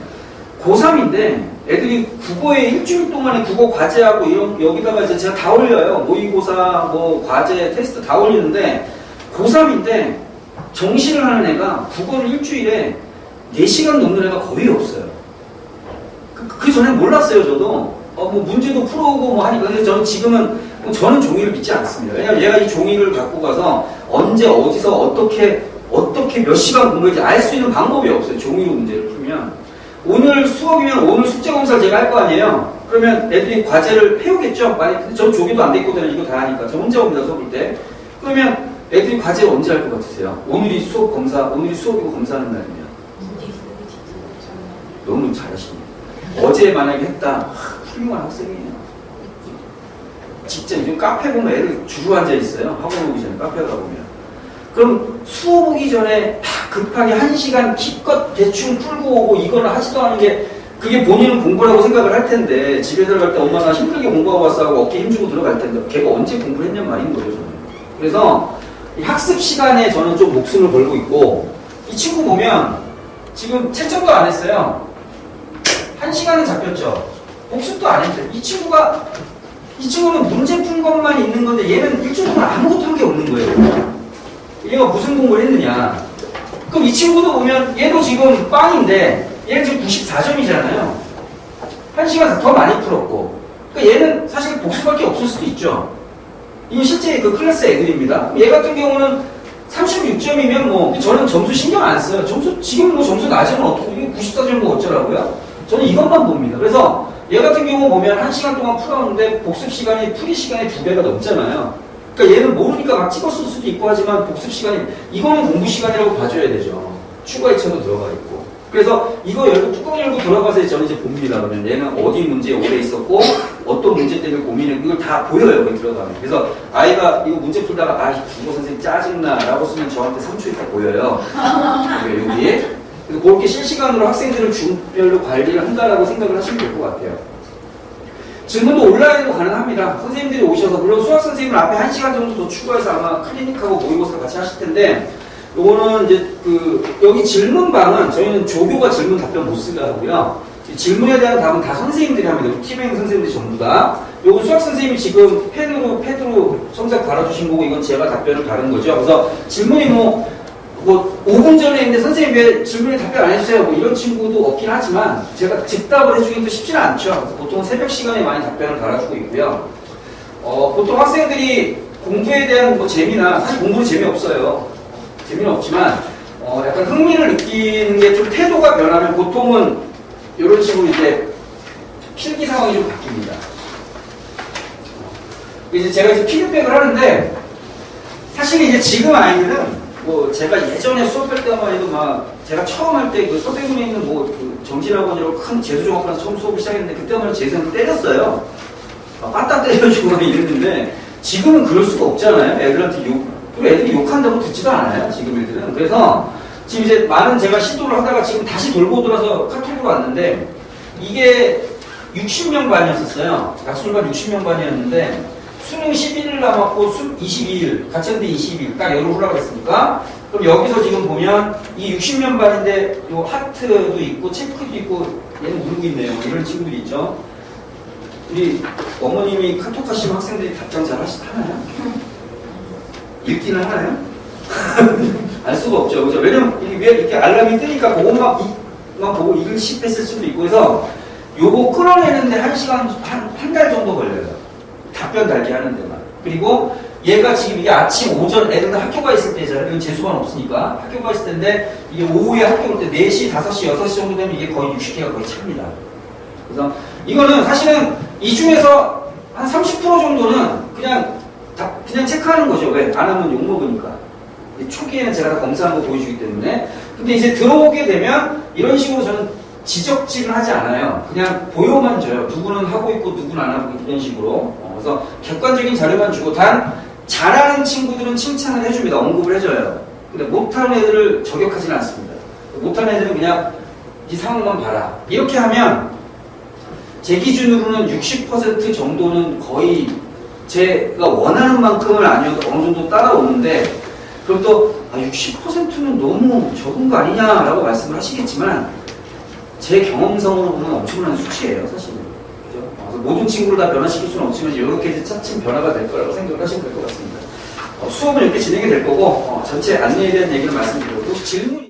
고3인데 애들이 국어에 일주일 동안에 국어 과제하고 이런 여기다가 이제 제가 다 올려요. 모의고사, 뭐 과제, 테스트 다 올리는데 고3인데 정시를 하는 애가 국어를 일주일에 4시간 넘는 애가 거의 없어요. 그 전엔 몰랐어요, 저도. 뭐 문제도 풀어오고 뭐 하니까. 그래서 저는 지금은, 저는 종이를 믿지 않습니다. 왜냐면 얘가 이 종이를 갖고 가서 언제, 어디서, 어떻게 몇 시간 공부했는지 알 수 있는 방법이 없어요. 종이로 문제를 풀면. 오늘 수업이면 오늘 숙제 검사를 제가 할 거 아니에요? 그러면 애들이 과제를 해오겠죠? 근데 전 종이도 안 돼 있거든요. 이거 다 하니까. 저 혼자 옵니다, 수업일 때. 그러면 애들이 과제를 언제 할 것 같으세요? 오늘이 수업이고 검사하는 날이면. 너무 잘하시네요. 어제 만약에 했다. 훌륭한 학생이에요. 진짜 요즘 카페 보면 애들 주로 앉아 있어요. 학원 오기 전에 카페 가보면. 그럼 수업 오기 전에 다 급하게 1시간 기껏 대충 풀고 오고 이거는 하지도 않은 게 그게 본인은 공부라고 생각을 할 텐데 집에 들어갈 때 엄마 나 힘들게 공부하고 왔어 하고 어깨 힘주고 들어갈 텐데 걔가 언제 공부를 했냐 말인 거예요. 저는. 그래서 이 학습 시간에 저는 좀 목숨을 걸고 있고 이 친구 보면 지금 채점도 안 했어요. 1시간은 잡혔죠. 복습도 안 했죠. 이 친구는 문제 푼 것만 있는 건데 얘는 일주일 동안 아무것도 한 게 없는 거예요. 얘가 무슨 공부를 했느냐. 그럼 이 친구도 보면 얘도 지금 빵인데 얘는 지금 94점이잖아요. 1시간 더 많이 풀었고. 그러니까 얘는 사실 복습밖에 없을 수도 있죠. 이건 실제 그 클래스 애들입니다. 얘 같은 경우는 36점이면 뭐 저는 점수 신경 안 써요. 지금 뭐 점수 낮으면 어떻게 94점 뭐 어쩌라고요? 저는 이것만 봅니다. 그래서 얘 같은 경우 보면 1시간 동안 풀었는데 복습 시간이 풀이 시간의 2배가 넘잖아요. 그러니까 얘는 모르니까 막 찍었을 수도 있고 하지만 복습 시간이 이거는 공부 시간이라고 봐줘야 되죠. 추가 2차도 들어가 있고. 그래서 이거 열고 뚜껑 열고 들어가서 저는 이제 봅니다. 그러면 얘는 어디 문제에 오래 있었고 어떤 어떤 문제 때문에 고민해 이걸 다 보여요. 여기 들어가면. 그래서 아이가 이거 문제 풀다가 국어 선생님 짜증나 라고 쓰면 저한테 3초 있다 보여요. 여기에. 그래서 그렇게 실시간으로 학생들을 중별로 관리를 한다라고 생각을 하시면 될 것 같아요. 질문도 온라인으로 가능합니다. 선생님들이 오셔서 물론 수학 선생님은 앞에 1시간 정도 더 추가해서 아마 클리닉하고 모의고사 같이 하실 텐데 요거는 이제 여기 질문방은 저희는 조교가 질문 답변 못 쓰게 하고요. 질문에 대한 답은 다 선생님들이 합니다. 팀행 선생님들이 전부 다. 요거 수학 선생님이 지금 패드로 성적 달아주신 거고 이건 제가 답변을 다른 거죠. 그래서 질문이 뭐 5분 전에 있는데 선생님 왜 질문에 답변 안 해주세요? 뭐 이런 친구도 없긴 하지만 제가 즉답을 해주기도 쉽지는 않죠. 그래서 보통 새벽 시간에 많이 답변을 달아주고 있고요. 보통 학생들이 공부에 대한 뭐 재미나 사실 공부는 재미없어요. 재미는 없지만 약간 흥미를 느끼는 게 좀 태도가 변하면 보통은 이런 식으로 이제 필기 상황이 좀 바뀝니다. 이제 제가 이제 피드백을 하는데 사실 이제 지금 아이들은 뭐 제가 예전에 수업할 때만 해도 막 제가 처음 할 때 그 서대문에 있는 그 정진학원이라고 큰 재수종합반에서 처음 수업을 시작했는데 그때만 해도 재수는 때렸어요. 빠따 때려주고 막 이랬는데 지금은 그럴 수가 없잖아요. 애들한테 그리고 애들이 욕한다고 듣지도 않아요. 지금 애들은. 그래서 지금 이제 많은 제가 시도를 하다가 지금 다시 돌고 돌아서 카톡으로 왔는데 이게 60명 반이었었어요. 약술반 60명 반이었는데 수능 11일 남았고 22일, 같이 했는데 22일, 딱 열흘 후라고 했으니까 그럼 여기서 지금 보면 이 60명 반인데 요 하트도 있고 체크도 있고 얘는 누르고 있네요. 이런 친구들이 있죠. 우리 어머님이 카톡 하시면 학생들이 답장 잘 하나요? 읽기는 하나요? 알 수가 없죠. 그죠? 왜냐면 왜 이렇게 알람이 뜨니까 그것만 보고 읽을 실패했을 수도 있고 해서 요거 끌어내는데 한 달 정도 걸려요. 답변 달기 하는 데만. 그리고 얘가 지금 이게 아침, 오전 애들 학교가 있을 때잖아요. 이건 재수반 없으니까. 학교가 있을 때인데 이게 오후에 학교 올 때 4시, 5시, 6시 정도 되면 이게 거의 60개가 거의 찹니다. 그래서 이거는 사실은 이 중에서 한 30% 정도는 그냥 체크하는 거죠. 왜? 안 하면 욕먹으니까. 초기에는 제가 다 검사한 거 보여주기 때문에. 근데 이제 들어오게 되면 이런 식으로 저는 지적질은 하지 않아요. 그냥 보여만 줘요. 누구는 하고 있고 누구는 안 하고 있고 이런 식으로. 그래서 객관적인 자료만 주고 단 잘하는 친구들은 칭찬을 해줍니다. 언급을 해줘요. 근데 못하는 애들을 저격하지는 않습니다. 못하는 애들은 그냥 이 상황만 봐라. 이렇게 하면 제 기준으로는 60% 정도는 거의 제가 원하는 만큼을 아니어도 어느 정도 따라오는데 그럼 또 60%는 너무 적은 거 아니냐라고 말씀을 하시겠지만 제 경험상으로 보면 엄청난 수치예요, 사실은. 그죠? 그래서 모든 친구를 다 변화시킬 수는 없지만 이렇게 이제 차츰 변화가 될 거라고 생각을 하시면 될 것 같습니다. 수업은 이렇게 진행이 될 거고 전체 안내에 대한 얘기를 말씀드렸고 질문이